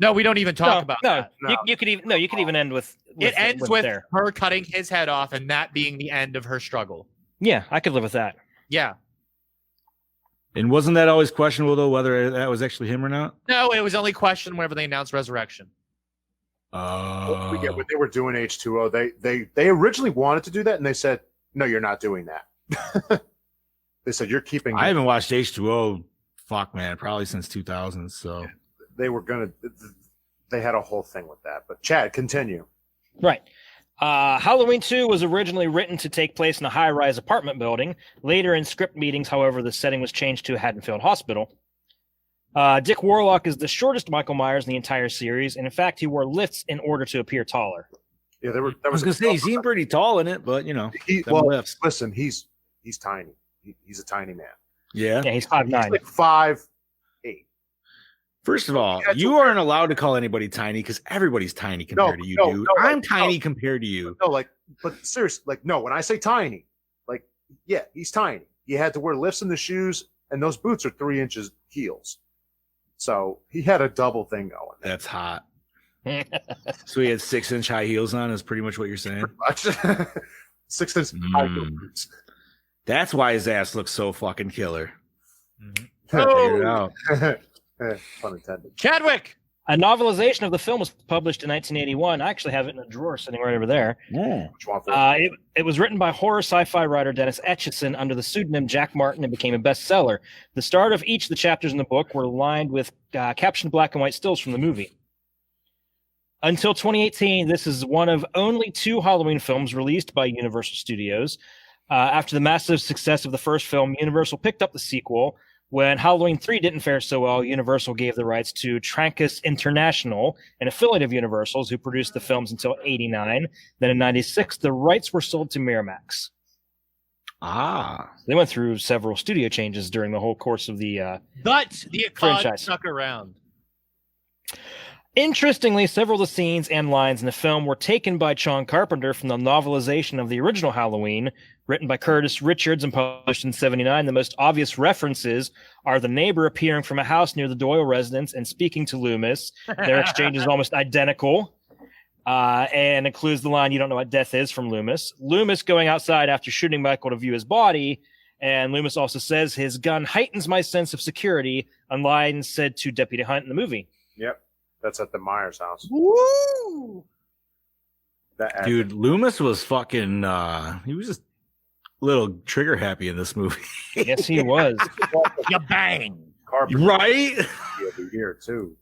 No, we don't even talk about that. No. You could even end with it ends with there. her cutting his head off and that being the end of her struggle. Yeah, I could live with that. Yeah. And wasn't that always questionable though whether that was actually him or not? No, it was only questioned whenever they announced Resurrection. Yeah, when they were doing H2O, they originally wanted to do that, and they said, "No, you're not doing that." They said, "You're keeping." I haven't watched H2O. Fuck, man, probably since 2000. So they were gonna. They had a whole thing with that. But Chad, continue. Right. Halloween 2 was originally written to take place in a high-rise apartment building. Later in script meetings, however, the setting was changed to a Haddonfield hospital. Dick Warlock is the shortest Michael Myers in the entire series, and in fact, he wore lifts in order to appear taller. Yeah, I was gonna say he seemed pretty tall in it, but lifts. Listen, he's tiny. He's a tiny man. Yeah, he's 5'9". He's like 5'8". First of all, you aren't allowed to call anybody tiny because everybody's tiny compared to you, dude. I'm tiny compared to you. No, but seriously, when I say tiny, yeah, he's tiny. He had to wear lifts in the shoes, and those boots are 3 inches heels. So he had a double thing going. That's hot. So he had 6-inch high heels on, is pretty much what you're saying? Pretty much. 6-inch high heel boots. That's why his ass looks so fucking killer. Mm-hmm. Figure it out. Pun intended. Chadwick! A novelization of the film was published in 1981. I actually have it in a drawer sitting right over there. Yeah. Which one? It was written by horror sci-fi writer Dennis Etchison under the pseudonym Jack Martin and became a bestseller. The start of each of the chapters in the book were lined with captioned black and white stills from the movie. Until 2018, this is one of only 2 Halloween films released by Universal Studios. After the massive success of the first film, Universal picked up the sequel. When Halloween 3 didn't fare so well, Universal gave the rights to Trancas International, an affiliate of Universal's who produced the films until 1989. Then in 1996, the rights were sold to Miramax. They went through several studio changes during the whole course of the but the franchise stuck around. Interestingly, several of the scenes and lines in the film were taken by John Carpenter from the novelization of the original Halloween, written by Curtis Richards and published in 1979. The most obvious references are the neighbor appearing from a house near the Doyle residence and speaking to Loomis. Their exchange is almost identical and includes the line, "You don't know what death is," from Loomis. Loomis going outside after shooting Michael to view his body. And Loomis also says his gun heightens my sense of security, a line said to Deputy Hunt in the movie. Yep. That's at the Myers house. Woo! Dude, Loomis was fucking, he was just a little trigger happy in this movie. Yes, he was. You bang! Carpenter. Right? Every year, too.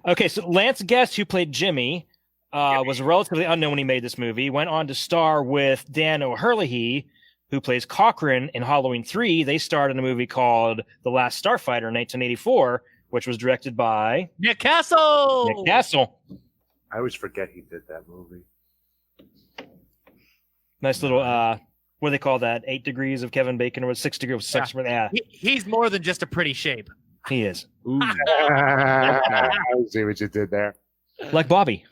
Okay, so Lance Guest, who played Jimmy, was relatively unknown when he made this movie. Went on to star with Dan O'Herlihy, who plays Cochrane in Halloween 3. They starred in a movie called The Last Starfighter in 1984, which was directed by Nick Castle. Nick Castle. I always forget he did that movie. Nice little, what do they call that? 8 degrees of Kevin Bacon, or was 6 degrees of sex? Yeah. He's more than just a pretty shape. He is. I see what you did there. Like Bobby.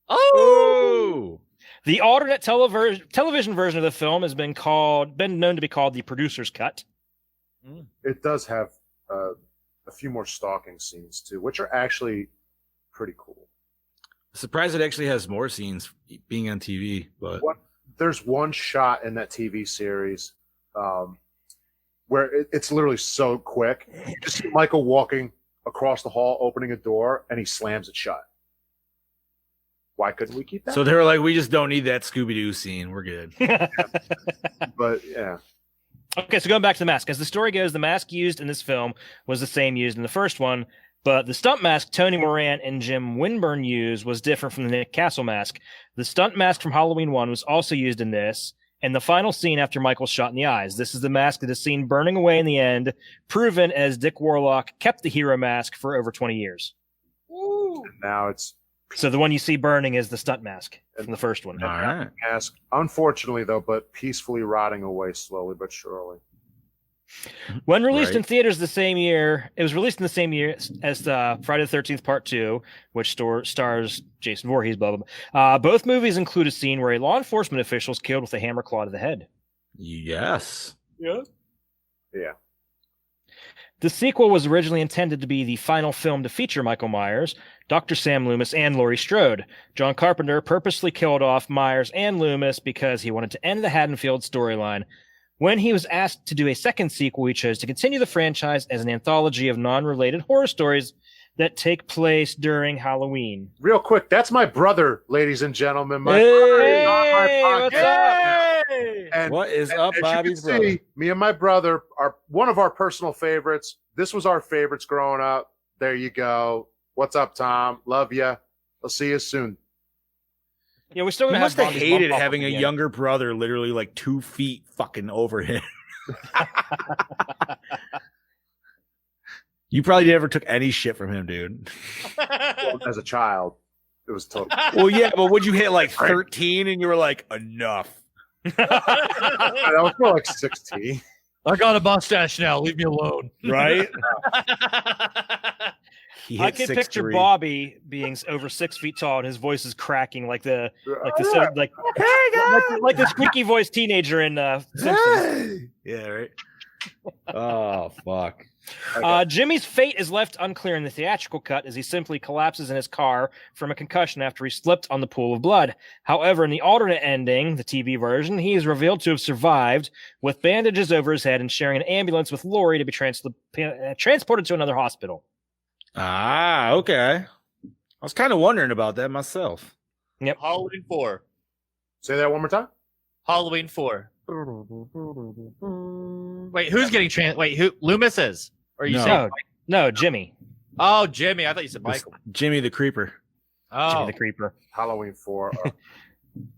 Oh! The alternate television version of the film has been known to be called the producer's cut. It does have a few more stalking scenes too, which are actually pretty cool. Surprised it actually has more scenes being on TV, but there's one shot in that TV series where it's literally so quick. You just see Michael walking across the hall, opening a door, and he slams it shut. Why couldn't we keep that? So they were like, we just don't need that Scooby-Doo scene. We're good. But yeah. Okay, so going back to the mask. As the story goes, the mask used in this film was the same used in the first one, but the stunt mask Tony Moran and Jim Winburn used was different from the Nick Castle mask. The stunt mask from Halloween 1 was also used in this, and the final scene after Michael's shot in the eyes. This is the mask that is seen burning away in the end, proven as Dick Warlock kept the hero mask for over 20 years. Woo. Now it's So the one you see burning is the stunt mask from the first one. All right. mask, unfortunately though, but peacefully rotting away slowly but surely. When released Right. in theaters the same year, it was released in the same year as Friday the 13th Part 2, which stars Jason Voorhees, blah, blah, blah. Both movies include a scene where a law enforcement official is killed with a hammer claw to the head. Yes. Yeah. Yeah. The sequel was originally intended to be the final film to feature Michael Myers, Dr. Sam Loomis, and Laurie Strode. John Carpenter purposely killed off Myers and Loomis because he wanted to end the Haddonfield storyline. When he was asked to do a second sequel, he chose to continue the franchise as an anthology of non-related horror stories that take place during Halloween. Real quick, that's my brother, ladies and gentlemen. My Hey, brother what's up? And What is and up, as Bobby's you can brother? see, me and my brother are one of our personal favorites. This was our favorites growing up. There you go. What's up, Tom? Love you. I'll see you soon. Yeah, we still He gonna must have Bobby's hated bump off having a again. younger brother literally like 2 feet fucking over him. You probably never took any shit from him, dude. As a child, it was total. Well, yeah, but would you hit like 13 and you were like, enough? I was more like 16. I got a mustache now. Leave me alone. Right? He I hit can 6'3". picture Bobby being over 6 feet tall and his voice is cracking like the squeaky voiced teenager in Simpsons. Yeah, right. Oh, fuck. Jimmy's fate is left unclear in the theatrical cut as he simply collapses in his car from a concussion after he slipped on the pool of blood. However, in the alternate ending, the TV version, he is revealed to have survived with bandages over his head and sharing an ambulance with Laurie to be transported to another hospital. Ah, okay. I was kind of wondering about that myself. Yep. Halloween 4. Say that one more time. Halloween 4. Wait, who's getting Wait, who? Loomis is? Or you No. saying? No, Jimmy. Oh, Jimmy. I thought you said Michael. Jimmy the Creeper. Oh, Jimmy the Creeper. Halloween 4.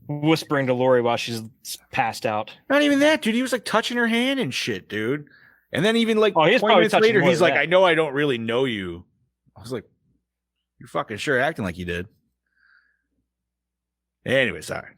Whispering to Laurie while she's passed out. Not even that, dude. He was like touching her hand and shit, dude. And then even like Oh, he's 20 probably minutes touching later, more he's than like, that. I know I don't really know you. I was like, you're fucking sure acting like you did. Anyway, sorry.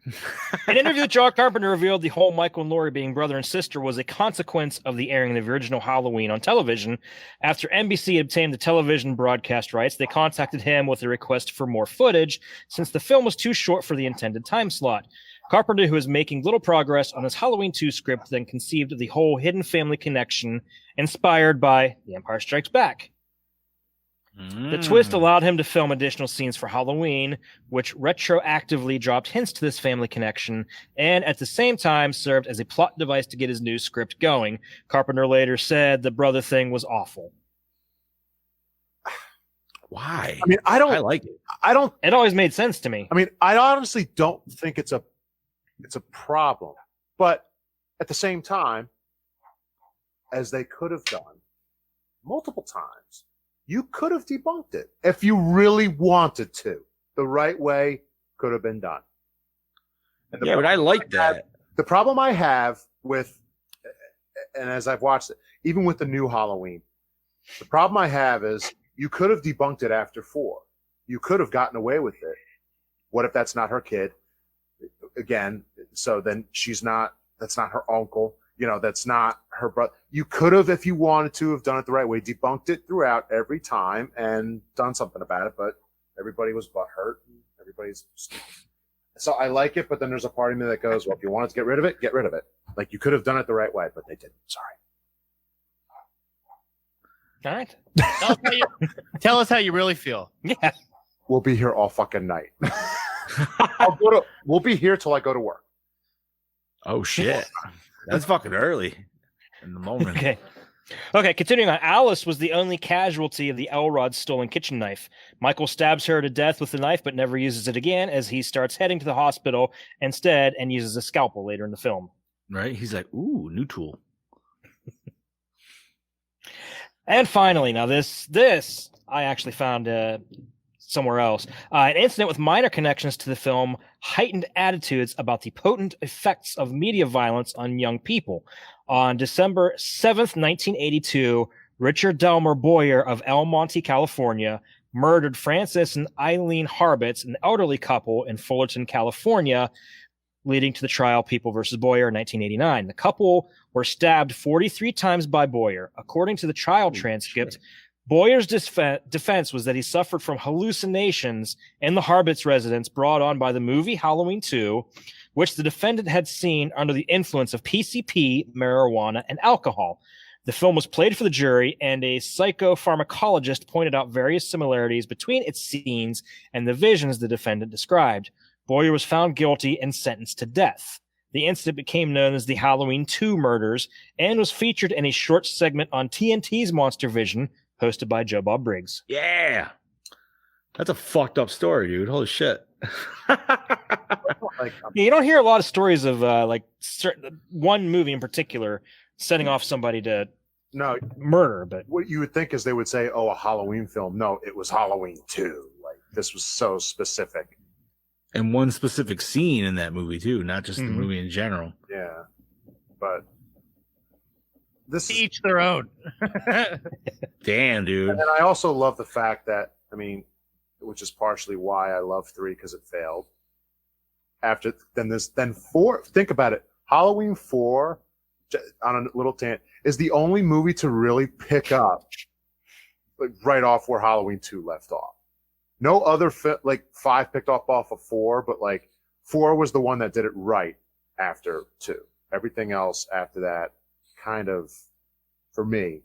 An interview with John Carpenter revealed the whole Michael and Laurie being brother and sister was a consequence of the airing of the original Halloween on television. After NBC obtained the television broadcast rights, they contacted him with a request for more footage since the film was too short for the intended time slot. Carpenter, who was making little progress on his Halloween 2 script, then conceived of the whole hidden family connection inspired by The Empire Strikes Back. The twist allowed him to film additional scenes for Halloween, which retroactively dropped hints to this family connection, and at the same time served as a plot device to get his new script going. Carpenter later said the brother thing was awful. Why? I mean, I like it. It always made sense to me. I mean, I honestly don't think it's a problem, but at the same time, as they could have done multiple times, you could have debunked it if you really wanted to. The right way could have been done. And Yeah, but I like that. The problem I have with, and as I've watched it, even with the new Halloween, the problem I have is you could have debunked it after 4. You could have gotten away with it. What if that's not her kid? Again, so then that's not her uncle. You know, that's not her brother. You could have, if you wanted to, have done it the right way, debunked it throughout every time and done something about it, but everybody was butthurt. Everybody's stupid. So I like it, but then there's a part of me that goes, well, if you wanted to get rid of it, get rid of it. Like, you could have done it the right way, but they didn't. Sorry. All right. Tell us how you really feel. Yeah. We'll be here all fucking night. We'll be here till I go to work. Oh, shit. That's fucking early in the moment. Okay, continuing on. Alice was the only casualty of the Elrod's stolen kitchen knife. Michael stabs her to death with the knife, but never uses it again as he starts heading to the hospital instead and uses a scalpel later in the film. Right? He's like, ooh, new tool. And finally, now this I actually found somewhere else. An incident with minor connections to the film heightened attitudes about the potent effects of media violence on young people. On December 7th, 1982, Richard Delmer Boyer of El Monte, California, murdered Francis and Eileen Harbitz, an elderly couple in Fullerton, California, leading to the trial People versus Boyer in 1989. The couple were stabbed 43 times by Boyer. According to the trial transcript, Boyer's defense was that he suffered from hallucinations in the Harbitz residence brought on by the movie Halloween 2, which the defendant had seen under the influence of PCP, marijuana, and alcohol. The film was played for the jury, and a psychopharmacologist pointed out various similarities between its scenes and the visions the defendant described. Boyer was found guilty and sentenced to death. The incident became known as the Halloween 2 murders and was featured in a short segment on TNT's Monster Vision, hosted by Joe Bob Briggs. Yeah. That's a fucked up story, dude. Holy shit. You don't hear a lot of stories of one movie in particular setting off somebody to murder, but what you would think is they would say, "Oh, a Halloween film." No, it was Halloween 2. Like, this was so specific, and one specific scene in that movie too, not just the movie in general. Yeah, but this each their own. Damn, dude. And I also love the fact that, I mean, which is partially why I love 3, because it failed. Then 4. Think about it. Halloween 4, on a little tangent, is the only movie to really pick up right off where Halloween 2 left off. No other 5 picked off of 4, but 4 was the one that did it right after 2. Everything else after that kind of, for me,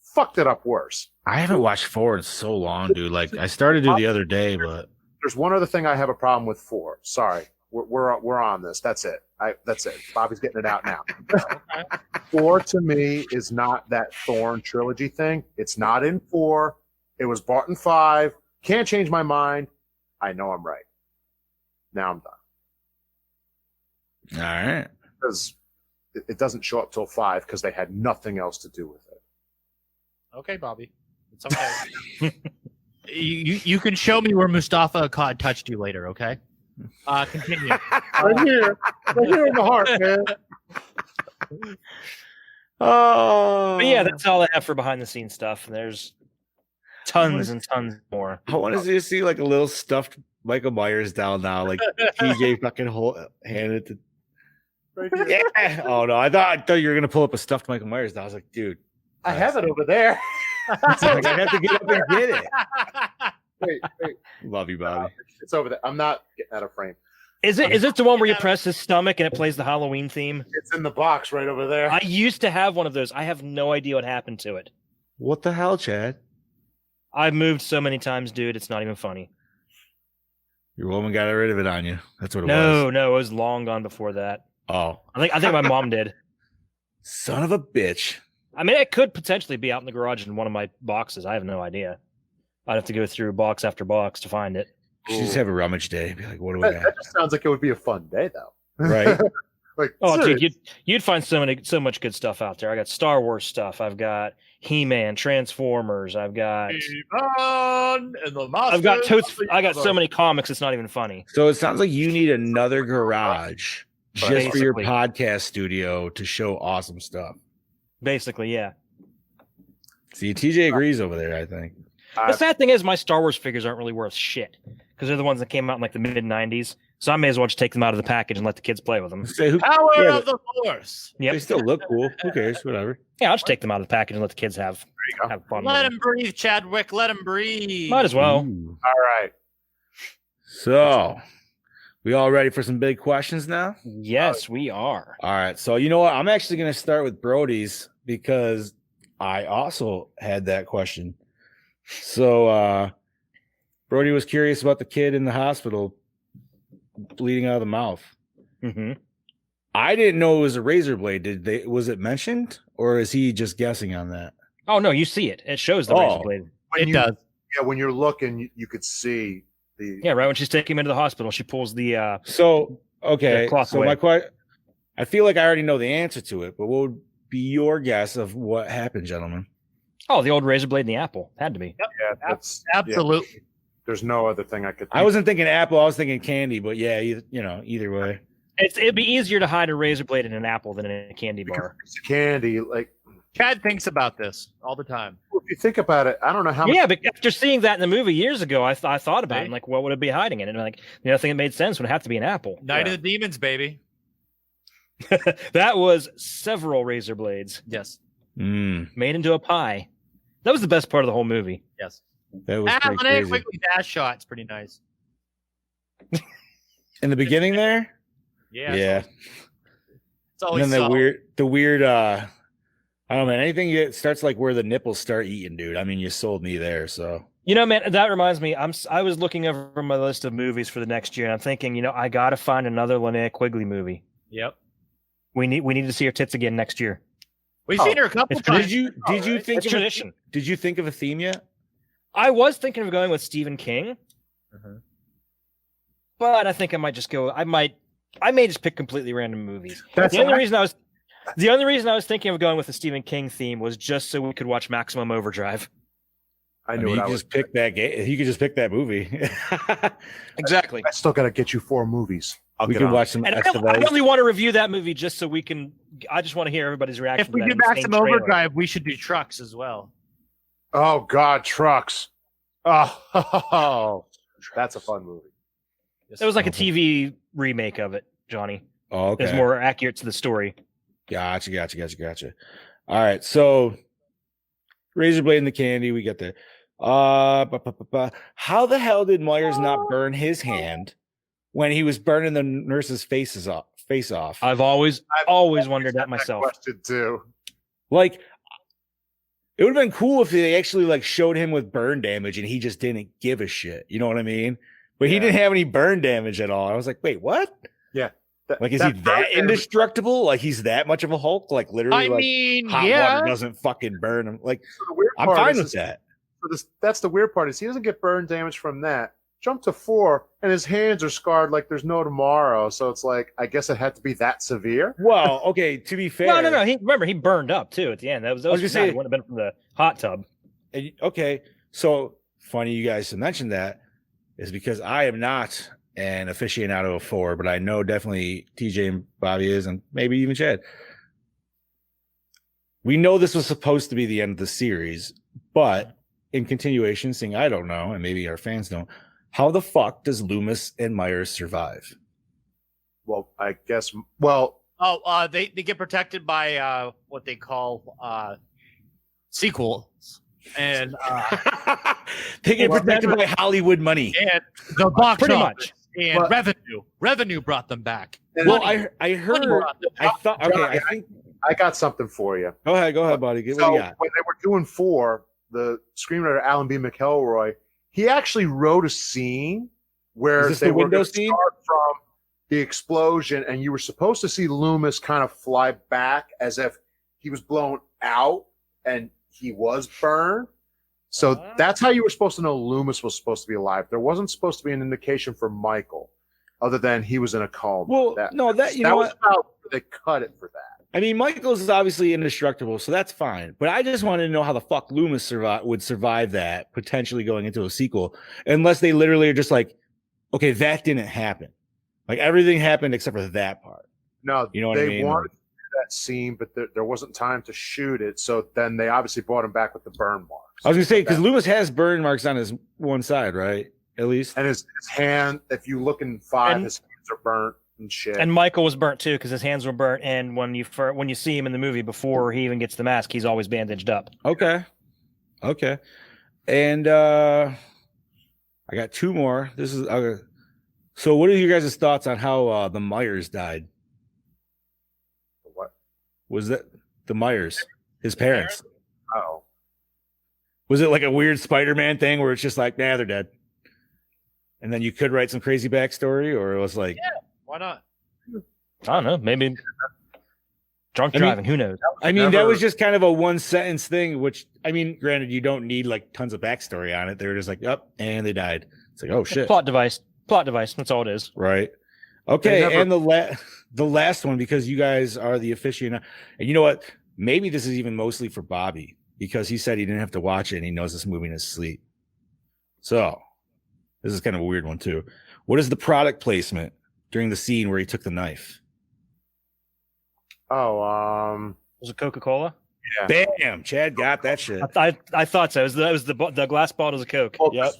fucked it up worse. I haven't watched 4 in so long, dude. I started to the other day, but there's one other thing I have a problem with 4. Sorry, we're on this. That's it. That's it. Bobby's getting it out now. 4 to me is not that Thorn trilogy thing. It's not in 4. It was bought in 5. Can't change my mind. I know I'm right. Now I'm done. All right. Because it doesn't show up till 5 because they had nothing else to do with it. Okay, Bobby. It's okay. you can show me where Mustafa Akkad touched you later, okay? Continue. Right here in the heart, man. Oh, but yeah, that's all I have for behind the scenes stuff. There's tons and tons more. I want to see a little stuffed Michael Myers doll now, like TJ fucking handed to. Right here. Yeah. Oh no, I thought you were gonna pull up a stuffed Michael Myers doll. I was like, dude, I have it over there. I have to get up and get it. Wait. Love you, Bobby. It's over there. I'm not getting out of frame. Is it the one where you press his stomach and it plays the Halloween theme? It's in the box right over there. I used to have one of those. I have no idea what happened to it. What the hell, Chad? I've moved so many times, dude. It's not even funny. Your woman got rid of it on you. That's what it was. No, it was long gone before that. Oh, I think my mom did. Son of a bitch. I mean, it could potentially be out in the garage in one of my boxes. I have no idea. I'd have to go through box after box to find it. You just have a rummage day. Be like, what do we got? That just sounds like it would be a fun day, though. Right? Dude, you'd find so much good stuff out there. I got Star Wars stuff. I've got He-Man, Transformers. I've got so many comics. It's not even funny. So it sounds like you need another garage just for your Basically. podcast studio to show awesome stuff. Basically, yeah. See, TJ agrees over there, I think. The sad thing is, my Star Wars figures aren't really worth shit because they're the ones that came out in the mid '90s. So I may as well just take them out of the package and let the kids play with them. Power of the Force. Yep. They still look cool. Who cares? Whatever. Yeah, I'll just take them out of the package and let the kids have fun. Let him breathe, Chadwick. Let him breathe. Might as well. Ooh. All right. So, we all ready for some big questions now? Yes, we are. All right. So, you know what? I'm actually going to start with Brody's because I also had that question. So, Brody was curious about the kid in the hospital bleeding out of the mouth. Mm-hmm. I didn't know it was a razor blade. Was it mentioned, or is he just guessing on that? Oh no, you see it. It shows the razor blade. It does. Yeah, when you're looking, you could see the. Yeah, right when she's taking him into the hospital, she pulls the. So okay, cloth so away. my question. I feel like I already know the answer to it, but what would be your guess of what happened, gentlemen? Oh, the old razor blade in the apple had to be. Yep. Yeah, that's Absolutely. There's no other thing I could. I wasn't thinking apple. I was thinking candy. But yeah, either way. It'd be easier to hide a razor blade in an apple than in a candy bar. It's candy. Like Chad thinks about this all the time. if you think about it, I don't know how. Yeah, but after seeing that in the movie years ago, I thought about it. And like, what would it be hiding in? And like, the only thing that made sense would have to be an apple. Night of the Demons, baby. That was several razor blades. Yes. Made into a pie. That was the best part of the whole movie. Yes. That was pretty Linnea crazy. Quigley dash shot's pretty nice. In the beginning there. Yeah. It's always And then solid. the weird. I don't know, man. Anything that starts like where the nipples start eating, dude. I mean, you sold me there. So You know, man, that reminds me. I was looking over my list of movies for the next year, and I'm thinking, I got to find another Linnea Quigley movie. Yep. We need to see her tits again next year. We've seen her a couple times. Did you think It's tradition. Did you think of a theme yet? I was thinking of going with Stephen King, but I think I might just go. I may just pick completely random movies. The only reason I was thinking of going with the Stephen King theme was just so we could watch Maximum Overdrive. I I knew mean, what you just pick that game. You could just pick that movie. Exactly. I still got to get you 4 movies. We can watch some. And I really want to review that movie just so we can. I just want to hear everybody's reaction. If we to that do insane Maximum trailer. Overdrive, we should do Trucks as well. Oh God, Trucks. Oh, that's a fun movie. It was like a TV remake of it, Johnny. Oh, okay. It's more accurate to the story. Gotcha. All right, so razor blade and the candy, we get there. How the hell did Myers not burn his hand when he was burning the nurse's face off? I've always wondered that myself. Question too. Like, it would have been cool if they actually like showed him with burn damage and he just didn't give a shit. You know what I mean? But he didn't have any burn damage at all. I was like, wait, what? Yeah. Like, is he that indestructible? Like, he's that much of a Hulk? Like, literally, hot water doesn't fucking burn him. Like, I'm fine with that. So that's the weird part is he doesn't get burn damage from that. Jump to 4, and his hands are scarred like there's no tomorrow. So it's like, I guess it had to be that severe. Well, okay, to be fair. No. He burned up too at the end. That was I was gonna say, it wouldn't have been from the hot tub. Okay, so funny you guys to mention that is because I am not an aficionado of 4, but I know definitely TJ and Bobby is, and maybe even Chad. We know this was supposed to be the end of the series, but in continuation, seeing I don't know, and maybe our fans don't, how the fuck does Loomis and Myers survive? Well, I guess. Well, they get protected by what they call sequels, and they get protected by Hollywood money and the box pretty office much. and revenue brought them back. Well, I heard. I thought. Okay, Johnny, I think I got something for you. Go ahead, buddy. What So do you got? when they were doing 4, the screenwriter Alan B. McElroy, he actually wrote a scene where Is this they the were window going to scene? start from the explosion, and you were supposed to see Loomis kind of fly back as if he was blown out and he was burned. So that's how you were supposed to know Loomis was supposed to be alive. There wasn't supposed to be an indication for Michael, other than he was in a coma. Well, that know was what? about they cut it for that. I mean, Michaels is obviously indestructible, so that's fine. But I just wanted to know how the fuck Loomis would survive that, potentially going into a sequel, unless they literally are just like, okay, that didn't happen. Like, everything happened except for that part. No, You know what I they mean? wanted to do that scene, but there wasn't time to shoot it. So then they obviously brought him back with the burn marks. I was going to say, because Loomis has burn marks on his one side, right? At least. And his hand, if you look in 5, And- his hands are burnt and shit. And Michael was burnt too because his hands were burnt. And when you see him in the movie before he even gets the mask, he's always bandaged up. Okay. And I got 2 more. This is so. What are you guys' thoughts on how the Myers died? What? Was that the Myers? His parents? Oh. Was it like a weird Spider-Man thing where it's just like, nah, they're dead? And then you could write some crazy backstory, or it was like, Why not? I don't know. Maybe drunk driving. Who knows? I mean, that was just kind of a 1-sentence thing, which, I mean, granted, you don't need like tons of backstory on it. They were just like, up, and they died. It's like, oh shit. Plot device. That's all it is. Right. Okay. And the last one, because you guys are the aficionado, and you know what? Maybe this is even mostly for Bobby, because he said he didn't have to watch it and he knows this movie in his sleep. So This is kind of a weird one too. What is the product placement during the scene where he took the knife? Oh, Was it Coca-Cola? yeah. Bam! Chad got that shit. I thought so. It was the glass bottles of Coke. Well, Yep.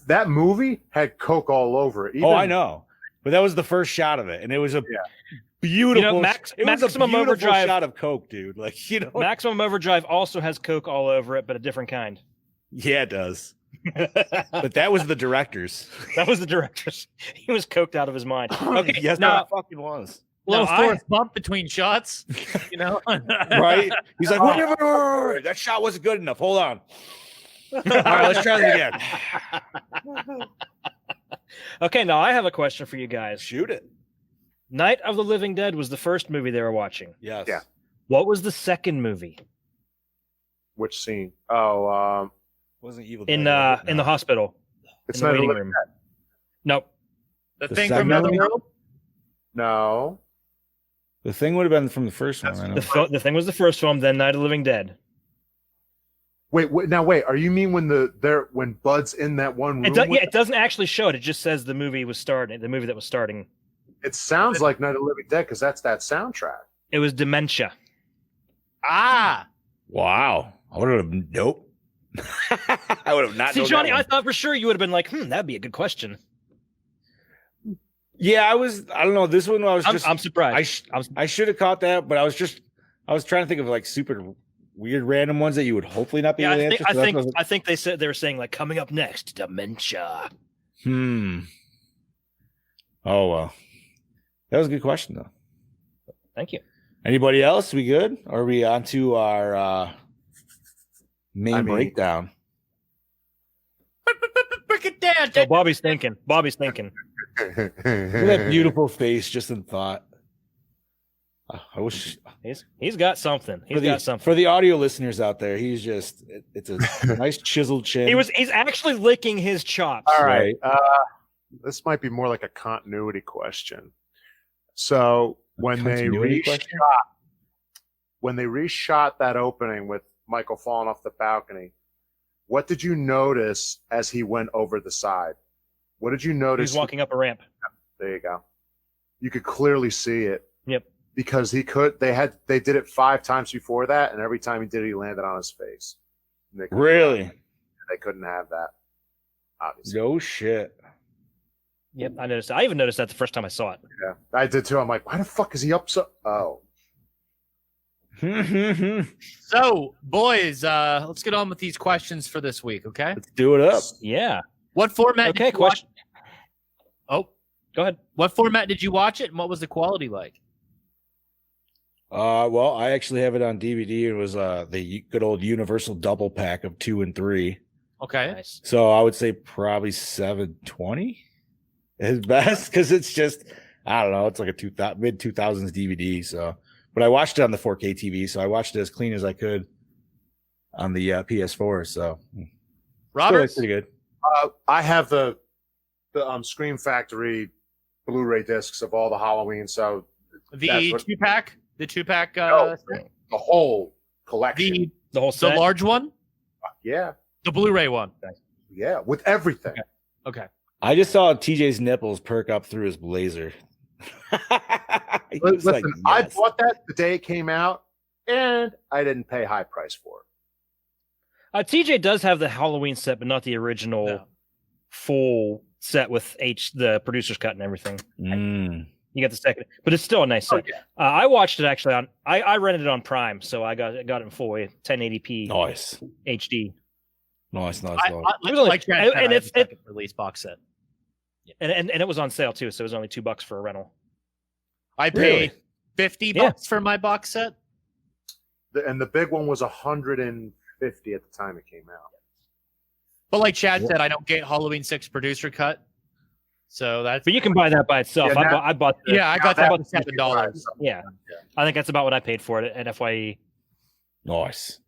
that movie had Coke all over it. Oh, I know. But that was the first shot of it, and it was a beautiful. You know, it was Maximum a beautiful Overdrive shot of Coke, dude. Like, you know, Maximum Overdrive also has Coke all over it, but a different kind. yeah, it does. But that was the director's. That was the director's. He was coked out of his mind. Okay, Yes, now that fucking was. Little I- Forrest bump between shots, you know? Right? He's like, wait, that shot wasn't good enough. Hold on. All right, let's try it again. Okay, now I have a question for you guys. Shoot it. Night of the Living Dead was the first movie they were watching. Yes. Yeah. What was the second movie? Which scene? Oh, Wasn't evil. In Dead, in the hospital. it's in the not a waiting living room. dead. Nope. The The thing second from another movie? world? No. The thing would have been from the first one. I know. The thing was the first film, then Night of the Living Dead. Wait. Are you mean when Bud's in that one room? It doesn't actually show it. It just says the movie was starting. The movie that was starting. It sounds like Night of the Living Dead because that's that soundtrack. It was Dementia. Ah! Wow. I would have nope. I would have not. See, known Johnny, that I one. thought for sure you would have been like, that'd be a good question. Yeah, I don't know. This one I was just. I'm surprised. I should have caught that, but I was trying to think of like super weird random ones that you would hopefully not be able to answer. I think they were saying like coming up next, Dementia. Oh well, that was a good question though. Thank you. Anybody else? We good? Or are we on to our main breakdown? Break it down. Oh, Bobby's thinking. Bobby's thinking. Look at that beautiful face just in thought. I wish he's got something. He's got something. For the audio listeners out there, he's just it's a nice chiseled chin. He's actually licking his chops. All right. This might be more like a continuity question. So when they reshot that opening with Michael falling off the balcony, what did you notice as he went over the side? What did you notice? He's walking up a ramp. There you go. You could clearly see it. Yep. Because they did it 5 times before that, and every time he did it, he landed on his face. Really? They couldn't have that. Obviously. No shit. Yep, I noticed. I even noticed that the first time I saw it. Yeah, I did too. I'm like, why the fuck is he up so? Oh. So, boys, let's get on with these questions for this week, okay? Let's do it up. Yeah. What format? Okay, question. Oh, go ahead. What format did you watch it, and what was the quality like? Well, I actually have it on DVD. It was the good old Universal double pack of 2 and 3. Okay. Nice. So I would say probably 720 is best because it's just I don't know. It's like a mid 2000s DVD. So, but I watched it on the 4K TV, so I watched it as clean as I could on the PS4. So, Robert, it's pretty good. I have the Scream Factory Blu-ray discs of all the Halloween. So the 2-pack, the whole collection, the whole set? The large one, yeah, the Blu-ray one, yeah, with everything. Okay. I just saw TJ's nipples perk up through his blazer. Listen, like, I yes. bought that the day it came out, and I didn't pay high price for it. TJ does have the Halloween set, but not the original full set with the producer's cut and everything. You got the second, but it's still a nice set. I watched it actually on. I rented it on Prime, so I got it in full 1080p. Nice HD. Nice. Like Chad said, it's release box set, and it was on sale too, so it was only $2 for a rental. I paid $50 for my box set, And the big one was $150 at the time it came out. but like Chad said, I don't get Halloween 6 producer cut, so that's. But you can buy that by itself. Yeah, I bought. I got that for $7. Yeah, I think that's about what I paid for it at FYE. Nice.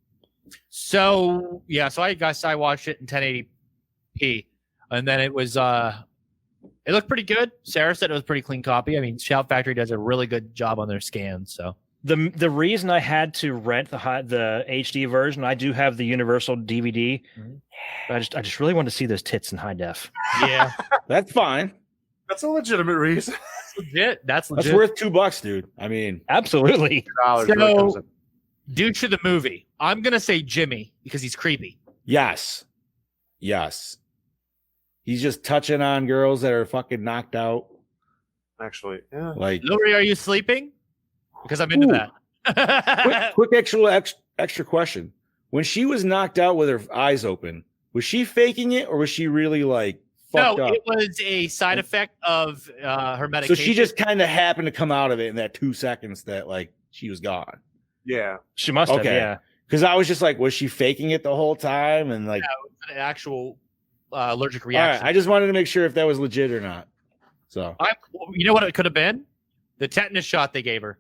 So I guess I watched it in 1080p, and then it was it looked pretty good. Sarah said it was a pretty clean copy. I mean, Shout Factory does a really good job on their scans, so The reason I had to rent the HD version, I do have the Universal DVD. I just really wanted to see those tits in high def. Yeah, That's fine. That's a legitimate reason. legit. That's legit. That's worth $2, dude. I mean, Absolutely. So, douche of the movie. I'm gonna say Jimmy because he's creepy. yes. He's just touching on girls that are fucking knocked out. Actually, yeah. Like, Lori, are you sleeping? Because I'm into that. quick extra question. When she was knocked out with her eyes open, was she faking it or was she really like fucked No, up? it was a side effect of her medication. So she just kind of happened to come out of it in that 2 seconds that like she was gone. Yeah. She must have, yeah. Because I was just like, was she faking it the whole time? And like, it was an actual allergic all reaction. right, I just wanted to make sure if that was legit or not. So You know what it could have been? The tetanus shot they gave her.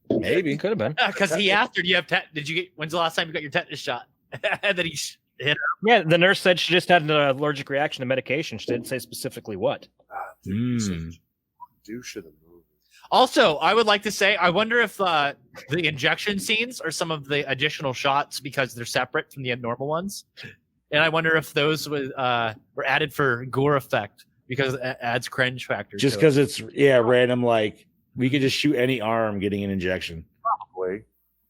maybe Could have been. Because he asked her, "Do you have when's the last time you got your tetanus shot?" And then he hit her. Yeah, the nurse said she just had an allergic reaction to medication. She didn't say specifically what. Douche of the movie. Also, I would like to say, I wonder if the injection scenes are some of the additional shots because they're separate from the normal ones, and I wonder if those were added for gore effect because it adds cringe factor. just because it's random. Like we could just shoot any arm getting an injection. Probably.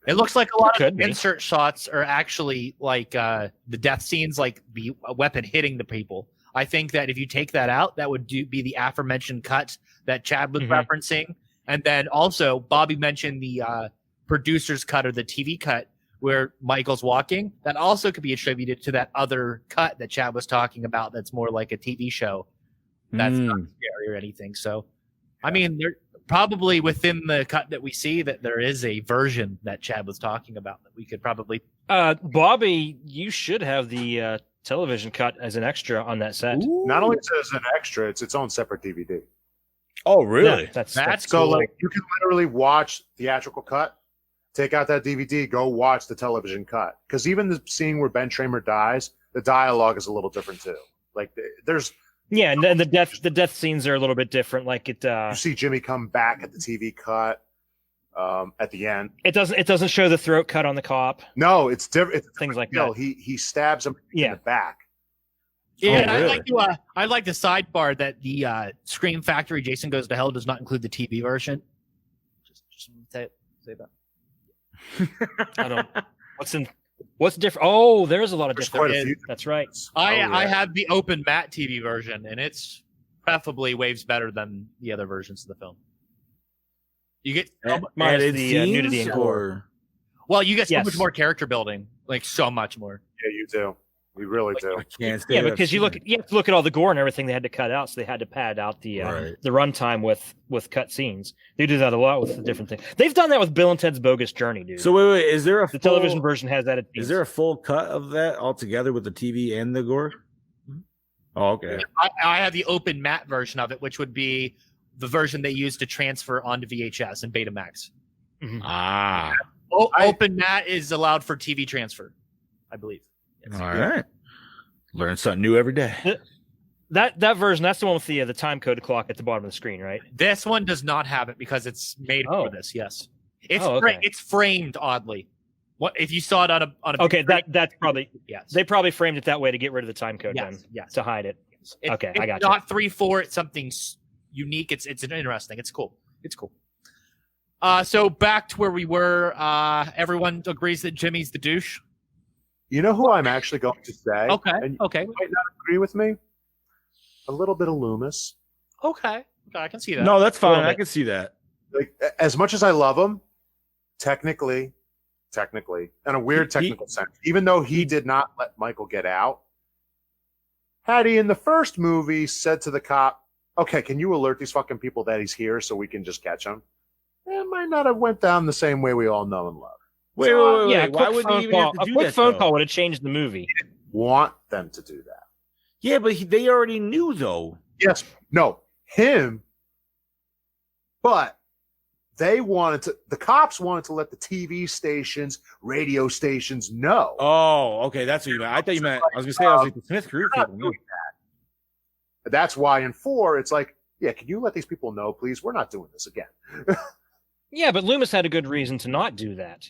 It looks like a lot Could of be. insert shots are actually like the death scenes, like the weapon hitting the people. I think that if you take that out, that would be the aforementioned cut that Chad was referencing. And then also Bobby mentioned the producer's cut or the TV cut where Michael's walking. That also could be attributed to that other cut that Chad was talking about. That's more like a TV show. That's not scary or anything. So, I mean, they're probably within the cut that we see that there is a version that Chad was talking about that we could probably. Bobby, you should have the television cut as an extra on that set. Not only is it as an extra, it's its own separate DVD. Oh, really? Yeah, that's So cool. like you can literally watch theatrical cut, take out that DVD, go watch the television cut. Because even the scene where Ben Tramer dies, the dialogue is a little different too. Like there's and the death scenes are a little bit different. Like it you see Jimmy come back at the TV cut at the end. It doesn't show the throat cut on the cop. No, it's different. Things like No, that. he stabs him in the back. Yeah, Oh, really? I like the sidebar that the Scream Factory Jason Goes to Hell does not include the TV version. Just say that. I don't. What's different? Oh, there's a lot of There's different. quite a few. That's right. I have the open matte TV version, and it's preferably waves better than the other versions of the film. You get Minus Added the nudity scenes, and gore. you get so Yes. much more character building, like so much more. Yeah, you do. You really do. Can't say Yeah, I've because you seen it. have to look at all the gore and everything they had to cut out, so they had to pad out the runtime with cut scenes. They do that a lot with the different things. They've done that with Bill and Ted's Bogus Journey, dude. So wait, is there a the television version has that? Is there a full cut of that altogether with the TV and the gore? Oh, okay. I have the open matte version of it, which would be the version they use to transfer onto VHS and Betamax. Ah, Open matte is allowed for TV transfer, I believe. all right. Learn something new every day. That version, that's the one with the time code clock at the bottom of the screen, right? This one does not have it because it's made for this. Yes, it's okay. it's framed oddly. What if you saw it on a Okay, that's probably yes. They probably framed it that way to get rid of the time code Yes, then, yes. to hide it. Okay, I got it's you. not 3/4. It's something unique. It's interesting. It's cool. It's cool. So back to where we were. Everyone agrees that Jimmy's the douche. You know who I'm actually going to say? Okay. And Okay. you might not agree with me. A little bit of Loomis. Okay. I can see that. No, that's fine. Well, I can see that. Like as much as I love him, technically, in a weird technical sense, even though he did not let Michael get out, had he in the first movie said to the cop, "Okay, can you alert these fucking people that he's here so we can just catch him?" It might not have went down the same way we all know and love. Wait. Yeah, a Why quick would he phone even call. have to A do quick that? phone though? call would have changed the movie. Want them to do that? Yeah, but they already knew though. Yes. No. Him. But they wanted to. The cops wanted to let the TV stations, radio stations know. Oh, okay, that's what you meant. I thought you meant. I was gonna say I was like the Smith Crew people. Knew. That's why in 4, it's like yeah, can you let these people know, please? We're not doing this again. Yeah, but Loomis had a good reason to not do that.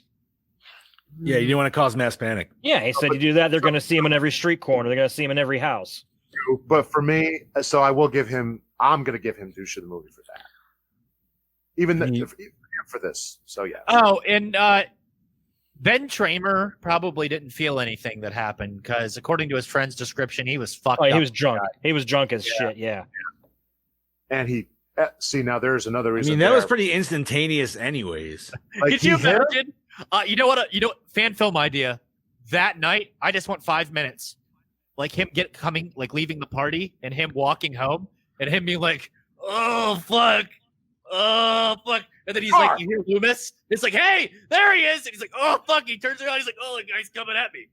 Yeah, you didn't want to cause mass panic. Yeah, he said you do that, they're going to see him in every street corner. They're going to see him in every house. But for me, so I'm going to give him douche of the movie for that. Even for this. So, yeah. Oh, and Ben Tramer probably didn't feel anything that happened because, according to his friend's description, he was fucked up. He was drunk. He was drunk as shit, yeah. And he, see, now there's another reason. I mean, that was pretty instantaneous anyways. Like, Could you imagine? You know what? Fan film idea. That night, I just want 5 minutes. Like him leaving the party and him walking home and him being like, oh, fuck. And then he's like, you hear Loomis? It's like, hey, there he is. And he's like, oh, fuck. He turns around. He's like, oh, the guy's coming at me.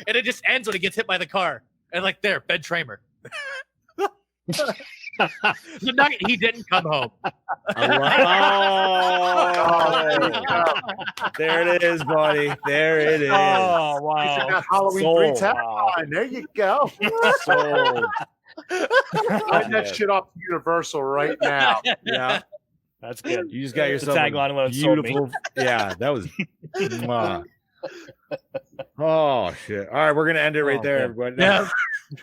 And it just ends when he gets hit by the car. And like, there, Ben Tramer. The night he didn't come home. There it is, buddy. There it is. Oh, wow. Halloween 3 tagline. There you go. Sold. Write that shit off to Universal right now. Yeah. That's good. You just got yourself the tagline alone sold me. beautiful. Yeah, that was. Oh shit! All right, we're gonna end it right there, everybody. Yeah.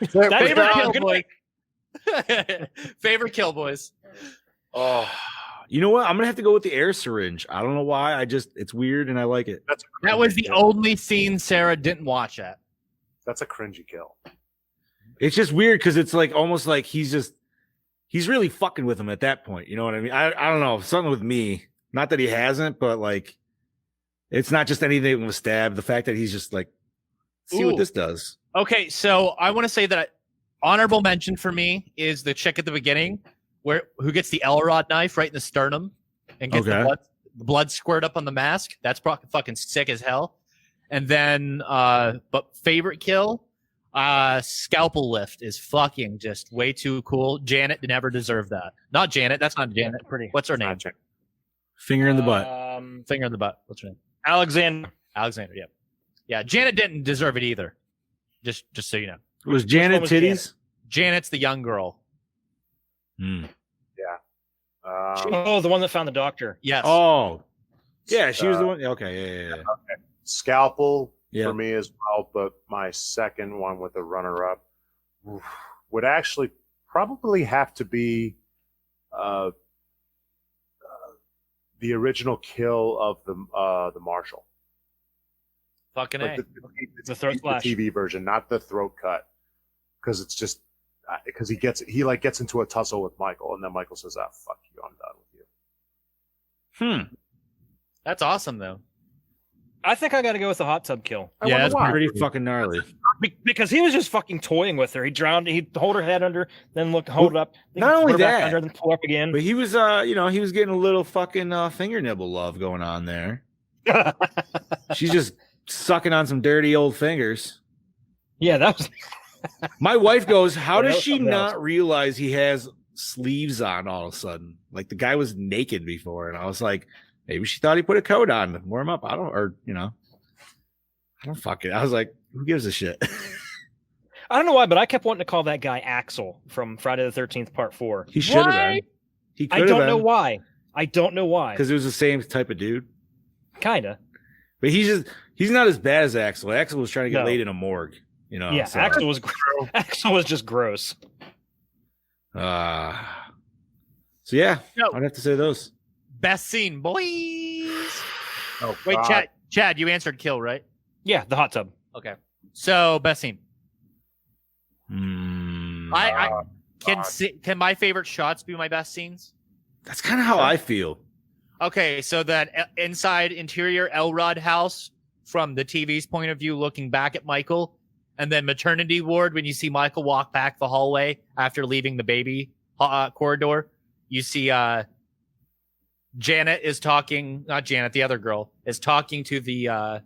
Favorite kill, boy. Favorite kill, boys. Oh, you know what? I'm gonna have to go with the air syringe. I don't know why. It's weird and I like it. That was the only scene Sarah didn't watch at. That's a cringy kill. It's just weird because it's like almost like he's really fucking with him at that point. You know what I mean? I don't know. Something with me. Not that he hasn't, but like it's not just anything with stab. The fact that he's just like, see what this does. Okay, so I want to say that honorable mention for me is the chick at the beginning who gets the Elrod knife right in the sternum and gets the blood squirt up on the mask. That's fucking sick as hell. And then, but favorite kill, scalpel lift is fucking just way too cool. Janet never deserved that. Not Janet. That's not Janet. What's her name? Finger in the butt. Finger in the butt. What's her name? Alexander. Yeah. Yeah. Janet didn't deserve it either. Just so you know. Was Janet titties? Janet's the young girl. Yeah. The one that found the doctor. Yes. Oh. Yeah, she was the one. Okay. Yeah. Okay. Scalpel Yeah. for me as well, but my second one with the runner-up would actually probably have to be the original kill of the Marshal. Fucking Like A. The throat slash. The TV version, not the throat cut, because it's just because he gets into a tussle with Michael, and then Michael says, "Ah, fuck you, I'm done with you." That's awesome, though. I think I got to go with the hot tub kill. Yeah, that's pretty fucking gnarly. Because he was just fucking toying with her. He drowned. He'd hold her head under, then hold it up. Not only put her back that, under, then pull up again. but he was, he was getting a little fucking finger nibble love going on there. She's just sucking on some dirty old fingers. Yeah, that was. My wife goes, "How Yeah, does that was she something not else. realize he has sleeves on all of a sudden? Like the guy was naked before." And I was like, maybe she thought he put a coat on to warm up. I don't fuck it. I was like, who gives a shit? I don't know why, but I kept wanting to call that guy Axel from Friday the 13th Part 4. He should have been. He I don't know why. I don't know why. Because it was the same type of dude. Kinda. But he's not as bad as Axel. Axel was trying to get No. laid in a morgue. You know. Yeah, so. Axel was Axel was just gross. So yeah, No. I'd have to say those. Best scene, boys. Oh, Wait, God. Chad, you answered kill, right? Yeah, the hot tub. Okay. So best scene. Mm, Can my favorite shots be my best scenes? that's kind of how I feel. Okay, so that interior Elrod house from the TV's point of view, looking back at Michael, and then maternity ward when you see Michael walk back the hallway after leaving the baby corridor. You see Janet is talking, not Janet, the other girl is talking to the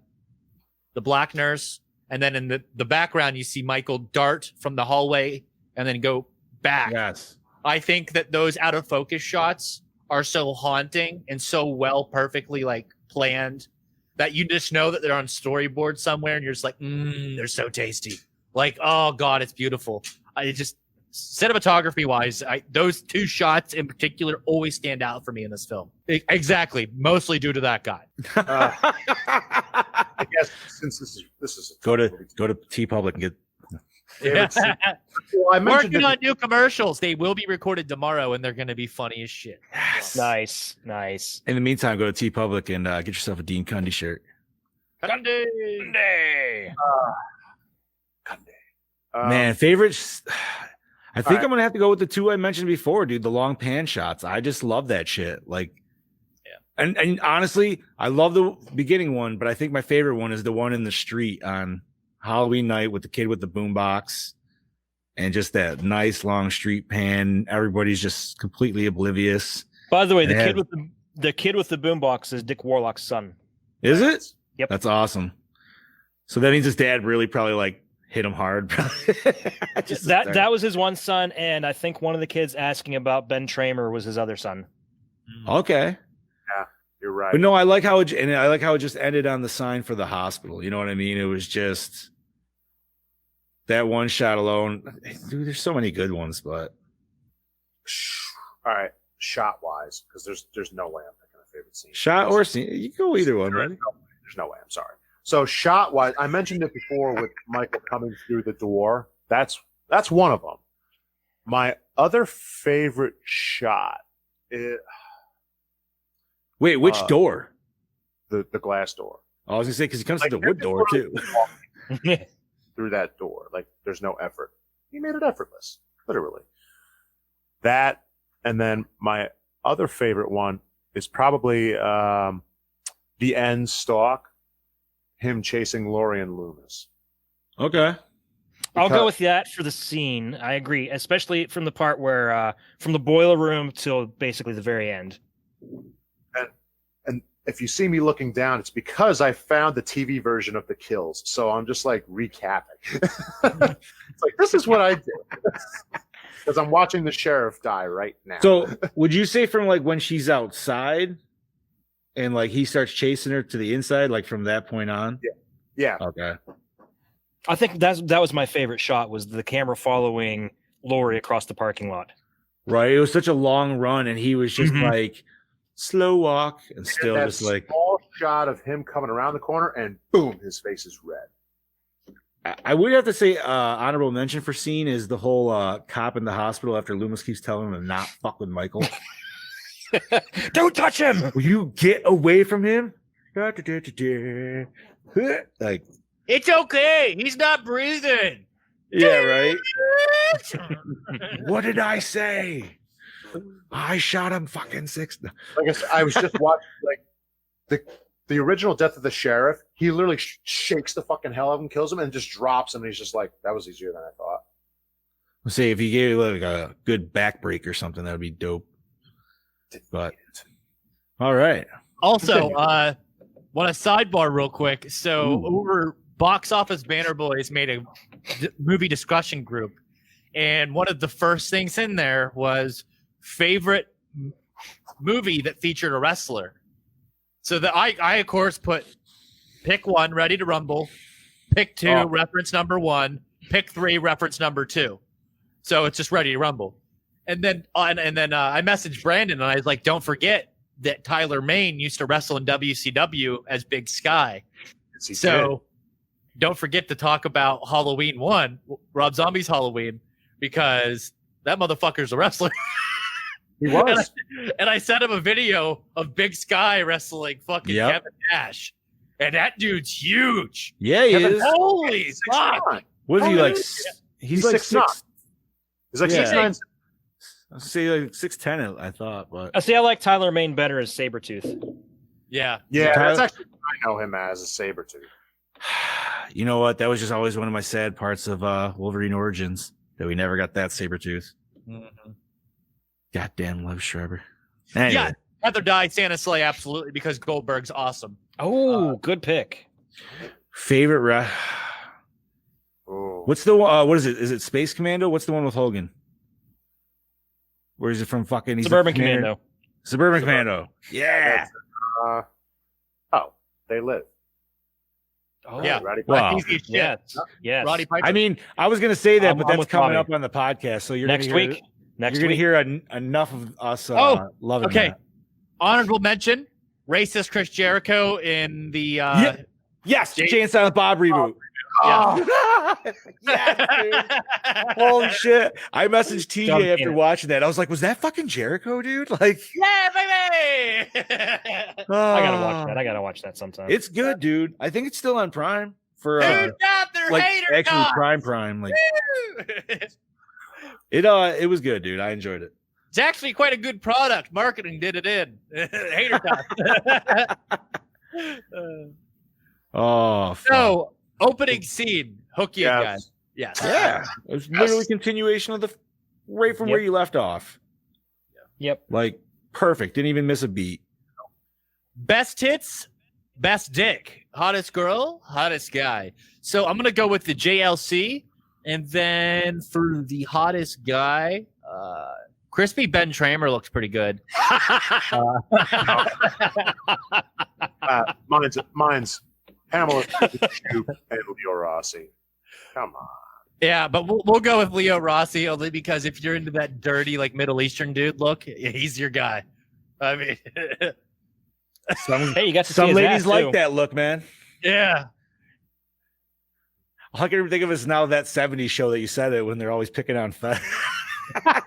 black nurse, and then in the background you see Michael dart from the hallway and then go back. Yes. I think that those out of focus shots are so haunting and so perfectly like planned that you just know that they're on storyboard somewhere and you're just like, they're so tasty. Like, oh God, it's beautiful. I just cinematography wise, those two shots in particular always stand out for me in this film. Exactly, mostly due to that guy. I guess since this is Go to T Public and get. Well, I mentioned Working on new commercials. They will be recorded tomorrow, and they're going to be funny as shit. Nice. In the meantime, go to T Public and get yourself a Dean Cundy shirt. Cundy. Man, favorites. I think I'm gonna have to go with the two I mentioned before, dude. The long pan shots. I just love that shit. Like, and honestly, I love the beginning one, but I think my favorite one is the one in the street on Halloween night with the kid with the boombox, and just that nice long street pan. Everybody's just completely oblivious. By the way, the kid with the boombox is Dick Warlock's son. Is it? Yep. That's awesome. So that means his dad really probably like hit him hard. that was his one son, and I think one of the kids asking about Ben Tramer was his other son. Okay. Yeah, you're right. But no, I like how it just ended on the sign for the hospital. You know what I mean? It was just that one shot alone. Dude, there's so many good ones, but all right, shot wise, because there's no way I'm picking a favorite scene. Shot or scene, you go either one, right? There's no way. I'm sorry. So shot wise, I mentioned it before with Michael coming through the door. That's one of them. My other favorite shot is wait, which door? The glass door. I was gonna say because he comes to the wood door too. Through that door, like there's no effort. He made it effortless, literally. That, and then my other favorite one is probably the end stalk. Him chasing Laurie and Loomis. Okay. I'll go with that for the scene. I agree, especially from the part where from the boiler room till basically the very end. And if you see me looking down, it's because I found the TV version of the kills. So I'm just like recapping. It's like, this is what I do. Because I'm watching the sheriff die right now. So would you say from like when she's outside and like he starts chasing her to the inside, like from that point on? Yeah. Okay. I think that was my favorite shot, was the camera following Laurie across the parking lot. Right. It was such a long run, and he was just like slow walk and still and just like small shot of him coming around the corner, and boom, his face is red. I would have to say honorable mention for scene is the whole cop in the hospital after Loomis keeps telling him to not fuck with Michael. Don't touch him. Will you get away from him? Like, it's okay. He's not breathing. Yeah, right. What did I say? I shot him fucking 6. Like I said, I was just watching like the original Death of the Sheriff. He literally shakes the fucking hell out of him, kills him, and just drops him. And he's just like, that was easier than I thought. Let's say if he gave like a good back break or something, that would be dope. But all right. Also, want a sidebar real quick. So over Box Office Banner Boys made a movie discussion group, and one of the first things in there was favorite movie that featured a wrestler. So I of course put pick 1, Ready to Rumble, pick 2, reference number 1, pick 3, reference number 2. So it's just Ready to Rumble. And then I messaged Brandon and I was like, don't forget that Tyler Mane used to wrestle in WCW as Big Sky. So don't forget to talk about Halloween 1, Rob Zombie's Halloween, because that motherfucker's a wrestler. He was. And I sent him a video of Big Sky wrestling fucking Kevin Nash. And that dude's huge. Yeah, he is. Holy fuck. What is he like? He's like 6'9". He's like 6'9". I'll say like 6'10", I thought, but I like Tyler Mane better as Sabretooth. Yeah. Yeah, that's actually what I know him as, a Sabretooth. You know what? That was just always one of my sad parts of Wolverine Origins, that we never got that Sabretooth. Mm-hmm. Goddamn Lev Schreiber. Anyway. Yeah, Heather Die, Santa Slay, absolutely, because Goldberg's awesome. Oh, good pick. Favorite What's the what is it? Is it Space Commando? What's the one with Hogan? Where is it from? Fucking Suburban Commando. Suburban Commando. Yeah. They Live. Oh, Yeah. Roddy Wow. Easy as shit. Yes. Roddy Piper. I mean, I was gonna say that, I'm but that's with coming Bobby. up on the podcast, so you're Next gonna hear, week. Next you're gonna week. hear enough of us loving okay. that. Honorable mention: racist Chris Jericho in the Yes, Jay and Silent Bob reboot. Yeah. Yes, dude. Holy shit! I messaged TJ Dumb after peanut. watching that. I was like, "Was that fucking Jericho, dude?" Like, Yeah, baby. I gotta watch that. I gotta watch that sometime. It's good, dude. I think it's still on Prime for Who's got their like hater actually tots? Prime. Like it was good, dude. I enjoyed it. It's actually quite a good product. Marketing did it in. Hater tots. Oh, fuck. So, opening scene. Hook you Yes. guys. Yes. Yeah, it was literally continuation of the right from where you left off. Yep. Like perfect. Didn't even miss a beat. Best hits, best dick. Hottest girl, hottest guy. So I'm gonna go with the JLC, and then for the hottest guy, crispy Ben Tramer looks pretty good. Mine's Pamela Shoop and Leo Rossi. Come on. Yeah, but we'll go with Leo Rossi only because if you're into that dirty like Middle Eastern dude look, he's your guy. I mean, Hey, you got to see Some his ladies ass, like too. that look, man. yeah. All I can think of is now that 70s show that you said it when they're always picking on fat. I'm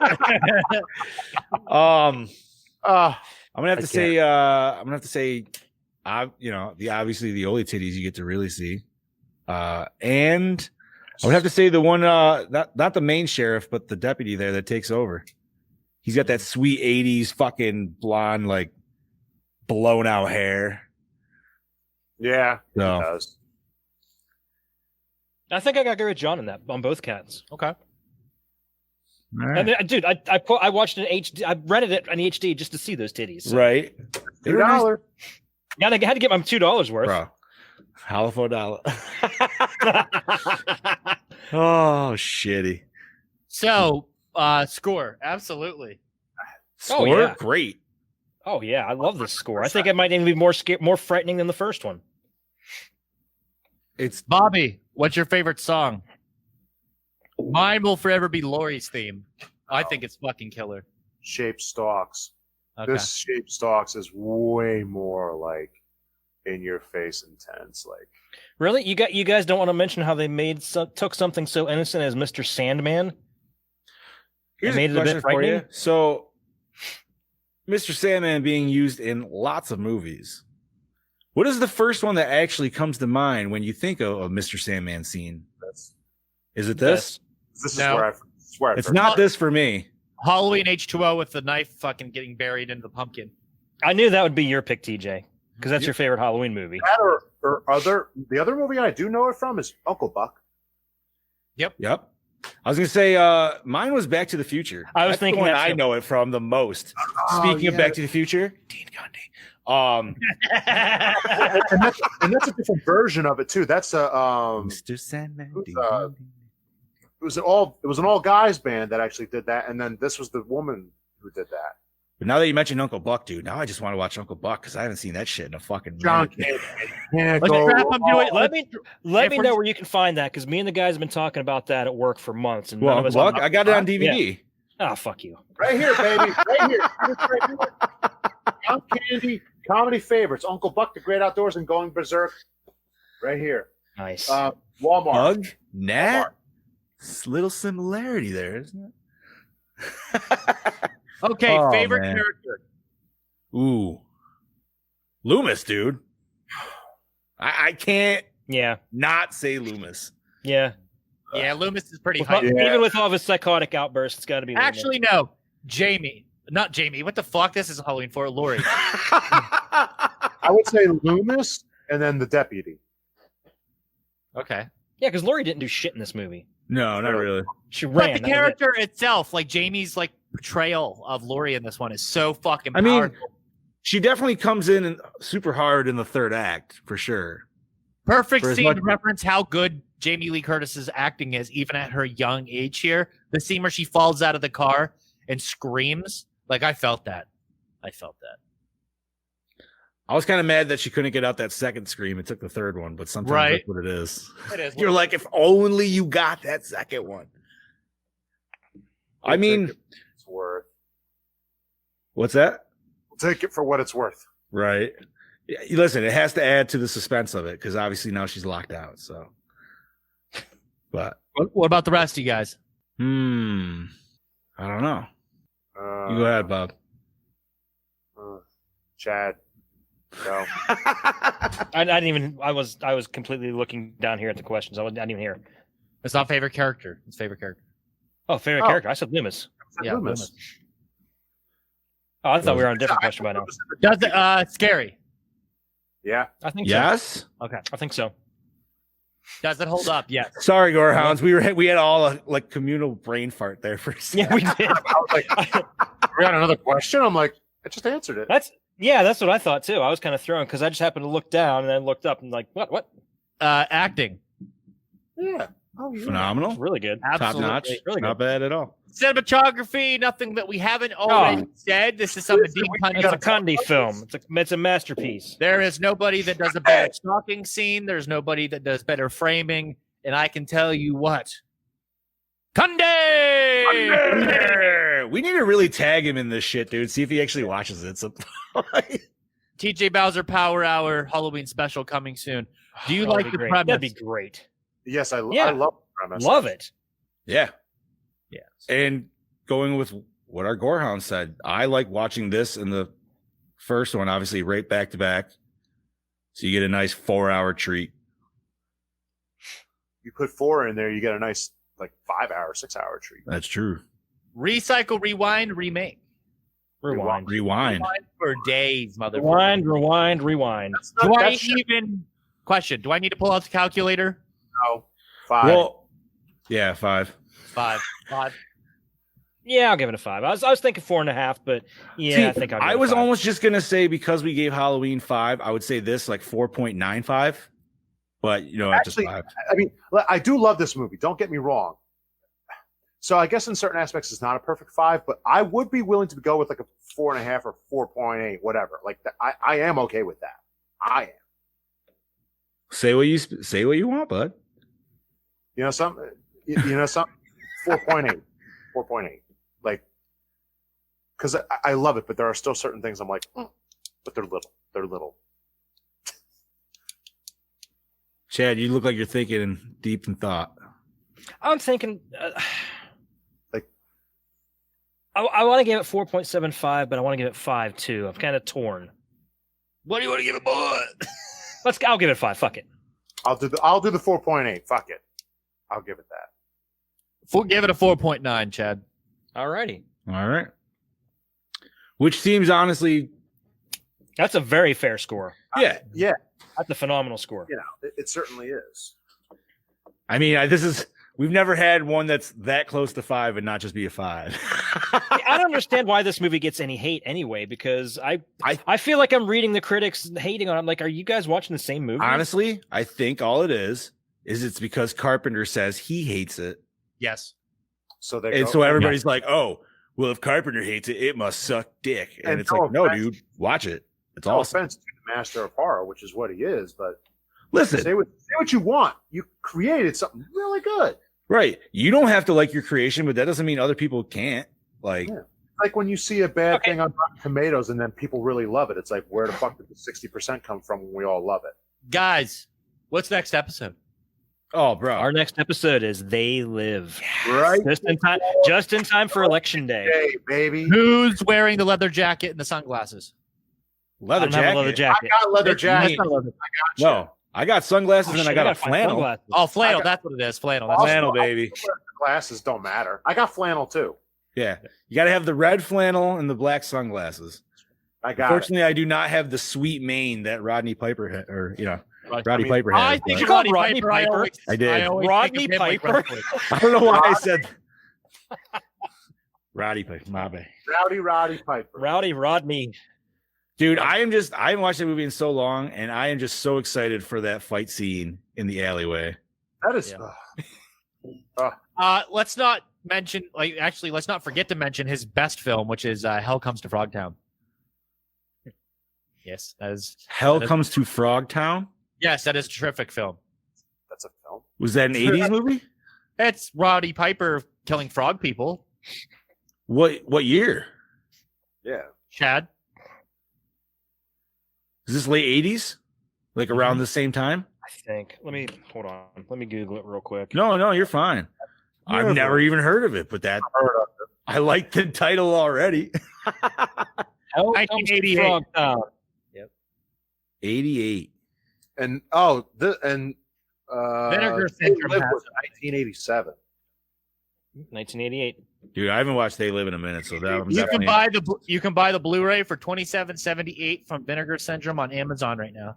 gonna have to say obviously the only titties you get to really see. And I would have to say the one not the main sheriff, but the deputy there that takes over. He's got that sweet 80s fucking blonde, like blown out hair. Yeah, So. he does. I think I got to agree with John on both cats. Okay. All right. And dude, I watched it in HD. I rented it in HD just to see those titties. So. Right. $2. Yeah, I had to get my $2 worth. Bro. Holla for a dollar. Oh, shitty. So score, absolutely. Score? yeah. Great. Oh yeah, I love this score. I think it might even be more frightening than the first one. It's Bobby, what's your favorite song? Mine will forever be Lori's theme. I think it's fucking killer. Shape Stalks. Okay. This Shape Stalks is way more like in your face intense. Like Really, you guys don't want to mention how they took something so innocent as Mr. Sandman. Here's made a it a bit question for you. frightening? So, Mr. Sandman being used in lots of movies. What is the first one that actually comes to mind when you think of a Mr. Sandman scene? Is it this? this No. is where I swear It's not this for me. Halloween H2O with the knife fucking getting buried into the pumpkin. I knew that would be your pick, TJ, because that's your favorite Halloween movie. that or the other movie I do know it from is Uncle Buck. Yep. I was gonna say mine was Back to the Future. I was That's thinking the one that I too. know it from the most. Speaking of Back to the Future, Dean Gundy. and that's a different version of it too. That's a Mr. Sandman. who's, Dean uh, Gundy. it was an all guys band that actually did that, and then this was the woman who did that. But now that you mentioned Uncle Buck, dude, now I just want to watch Uncle Buck because I haven't seen that shit in a fucking John minute. can't Let's go strap him to it. Let me If know where you can find that, because me and the guys have been talking about that at work for months. And Well, none of Uncle us Buck, I got it on DVD. Oh, fuck you. right here, baby, right here. Right here. John Candy comedy favorites: Uncle Buck, The Great Outdoors, and Going Berserk. Right here. Nice. Walmart. Hug, Nat, little similarity there, isn't it? Okay, Oh, favorite man. character. Ooh, Loomis, dude. I can't Yeah. not say Loomis. Yeah. Yeah, Loomis is pretty With high. Even with all of his psychotic outbursts, it's got to be Loomis. Actually, no. Jamie. Not Jamie. What the fuck? This is Halloween for Lori. I would say Loomis, and then the deputy. Okay. Yeah, because Lori didn't do shit in this movie. No, not really. She But ran. the that was it. character itself, like Jamie's like portrayal of Lori in this one is so fucking I mean, powerful. she definitely comes in super hard in the third act for sure. Perfect for as scene much- to reference how good Jamie Lee Curtis's acting is, even at her young age here. The scene where she falls out of the car and screams. Like, I felt that. I was kind of mad that she couldn't get out that second scream. It took the third one, but sometimes Right. that's what it is. It is. You're like, if only you got that second one. I mean, It's worth. what's that? Take it for what it's worth. Right. Yeah, listen, it has to add to the suspense of it because obviously now she's locked out. So, but What about the rest of you guys? I don't know. You go ahead, Bob. Chad. Go. I didn't even. I was completely looking down here at the questions. I didn't even hear. It's not favorite character. It's favorite character. Oh, favorite character. I said Loomis. Yeah, Loomis. Oh, I thought we were on a different question by now. Does it scary? Yeah. I think Yes. Okay. I think so. Does it hold up? Yes. Sorry, Gorehounds. We had all a like communal brain fart there for a second. Yeah, we did. I was like, we got another question. I'm like, I just answered it. That's what I thought too. I was kind of thrown because I just happened to look down and then looked up and like, what? Acting. Yeah. Oh, yeah. Phenomenal. Really good. Top Absolutely. notch. Really Not good. bad at all. Cinematography, nothing that we haven't already said. This is something deep. It's a Condi film. It's a masterpiece. There is nobody that does a better stalking scene. There's nobody that does better framing. And I can tell you what. Kunde! We need to really tag him in this shit, dude. See if he actually watches it. So TJ Bowser Power Hour Halloween special coming soon. Do you like the premise? That'd be great. Yes, I love the premise. Love it. yeah. Yes. And going with what our Gorehound said, I like watching this and the first one, obviously, right back to back. So you get a nice 4-hour treat. You put 4 in there, you get a nice like 5-hour, 6-hour treat. That's true. Recycle, rewind, remake. Rewind. Rewind. For days, motherfucker. Rewind. Do I even question? Do I need to pull out the calculator? No. 5. Well, yeah, 5. 5. Yeah, I'll give it a 5. I was thinking 4.5, but yeah, See, I think I was almost just gonna say because we gave Halloween 5, I would say this like 4.95. But Actually, just 5. I mean, I do love this movie. Don't get me wrong. So I guess in certain aspects it's not a perfect 5, but I would be willing to go with like a 4.5 or 4.8, whatever. Like I am okay with that. I am. Say what you want, bud. You know something. 4.8. 4.8. Like, because I love it, but there are still certain things I'm like, but they're little. They're little. Chad, you look like you're thinking deep in thought. I'm thinking. Like, I want to give it 4.75, but I want to give it 5 too. I'm kind of torn. What do you want to give it, boy? I'll give it 5. Fuck it. I'll do the 4.8. Fuck it. I'll give it that. Give it a 4.9, Chad. Alrighty. All right. Which seems honestly, That's a very fair score. Yeah. That's a phenomenal score. You know, it certainly is. I mean, we've never had one that's that close to 5 and not just be a 5. I don't understand why this movie gets any hate anyway, because I feel like I'm reading the critics hating on it. I'm like, are you guys watching the same movie? Honestly, I think all it is it's because Carpenter says he hates it. Yes. So everybody's like, oh, well, if Carpenter hates it, it must suck dick. And it's like, no, dude, watch it. It's awesome. offense to the master of horror, which is what he is, but listen, say what you want. You created something really good. Right. You don't have to like your creation, but that doesn't mean other people can't. Like, like when you see a bad thing on Rotten Tomatoes and then people really love it. It's like, where the fuck did the 60% come from when we all love it? Guys, what's next episode? Oh, bro. Our next episode is They Live. Right. Just in time for Election Day. Hey, baby. Who's wearing the leather jacket and the sunglasses? Leather jacket. Leather jacket. I got leather jacket. No, I got sunglasses and I got a flannel. Sunglasses. Oh, flannel. That's what it is. Flannel. That's Flannel, baby. Glasses don't matter. I got flannel too. Yeah. You got to have the red flannel and the black sunglasses. I got Unfortunately, I do not have the sweet mane that Rodney Piper had, Rodney Piper I had. think but- Rodney Rodney Piper. Piper. I did. always Rodney think of him like Piper. wrestling. I don't know why I said Roddy Piper. My bad. Rowdy Piper. Rowdy Rodney. Dude, I haven't watched that movie in so long, and I am just so excited for that fight scene in the alleyway. That is. Let's not mention, let's not forget to mention his best film, which is Hell Comes to Frogtown. Yes, that is. Hell that is- Comes to Frogtown. Yes, that is a terrific film. That's a film. Was that an 80s movie? It's Roddy Piper killing frog people. What year? Yeah. Chad. Is this late 80s? Like around the same time? I think. Hold on. Let me Google it real quick. No, you're fine. I've never even heard of it, but I like the title already. Hell 1988. Comes to Frogtown. 88. And Vinegar They Syndrome Live has was 1987. 1988. Dude, I haven't watched They Live in a minute, so that You can buy the Blu-ray for $27.78 from Vinegar Syndrome on Amazon right now.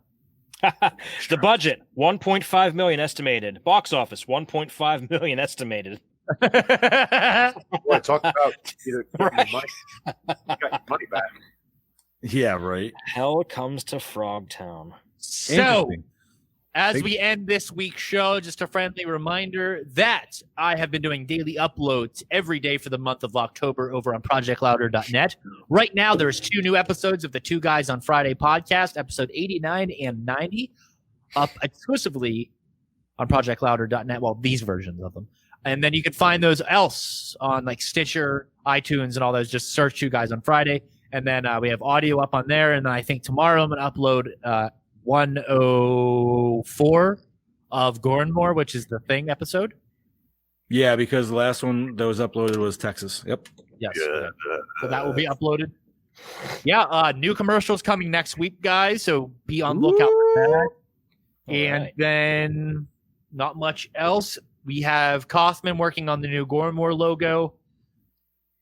The budget 1.5 million estimated. Box office 1.5 million estimated. Boy, talk about either getting your got your money back. Yeah, right. Hell Comes to Frogtown. So, Interesting. as we end this week's show, just a friendly reminder that I have been doing daily uploads every day for the month of October over on projectlouder.net. Right now, there's 2 new episodes of the Two Guys on Friday podcast, episode 89 and 90, up exclusively on projectlouder.net. Well, these versions of them. And then you can find those else on like Stitcher, iTunes, and all those. Just search Two Guys on Friday. And then we have audio up on there. And then I think tomorrow I'm going to upload 104 of Gore N More, which is the Thing episode. Yeah, because the last one that was uploaded was Texas. Yep. Yes. So that will be uploaded. Yeah, new commercials coming next week, guys. So be on lookout for that. And then not much else. We have Kaufman working on the new Gore N More logo.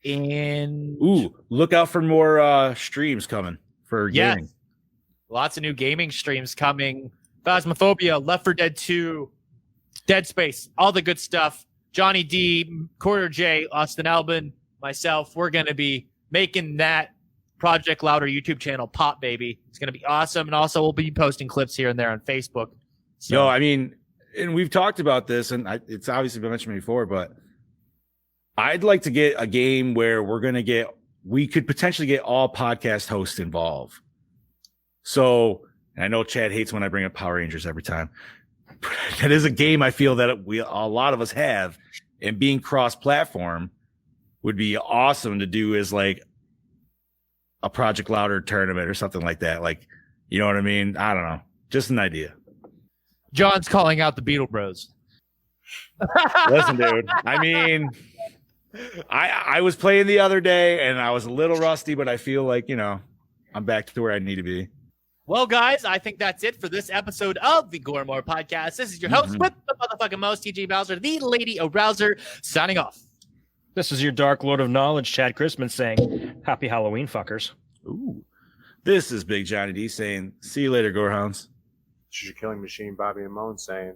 And look out for more streams coming for gaming. Lots of new gaming streams coming. Phasmophobia, Left 4 Dead 2, Dead Space, all the good stuff. Johnny D, Quarter J, Austin Albin, myself, we're going to be making that Project Louder YouTube channel pop, baby. It's going to be awesome. And also we'll be posting clips here and there on Facebook. So, Yo, I mean, and we've talked about this, and it's obviously been mentioned before, but I'd like to get a game where we could potentially get all podcast hosts involved. So, and I know Chad hates when I bring up Power Rangers every time. That is a game I feel that a lot of us have, and being cross-platform would be awesome to do as like a Project Louder tournament or something like that. Like, you know what I mean? I don't know. Just an idea. John's calling out the Beetle Bros. Listen, dude. I mean, I was playing the other day and I was a little rusty, but I feel like, I'm back to where I need to be. Well, guys, I think that's it for this episode of the Gore N More podcast. This is your host with the motherfucking most, TJ Bowser, the Lady Arouser, signing off. This is your Dark Lord of Knowledge, Chad Christman, saying, Happy Halloween, fuckers. Ooh. This is Big Johnny D saying, see you later, Gorehounds. This is your killing machine, Bobby and Moan, saying,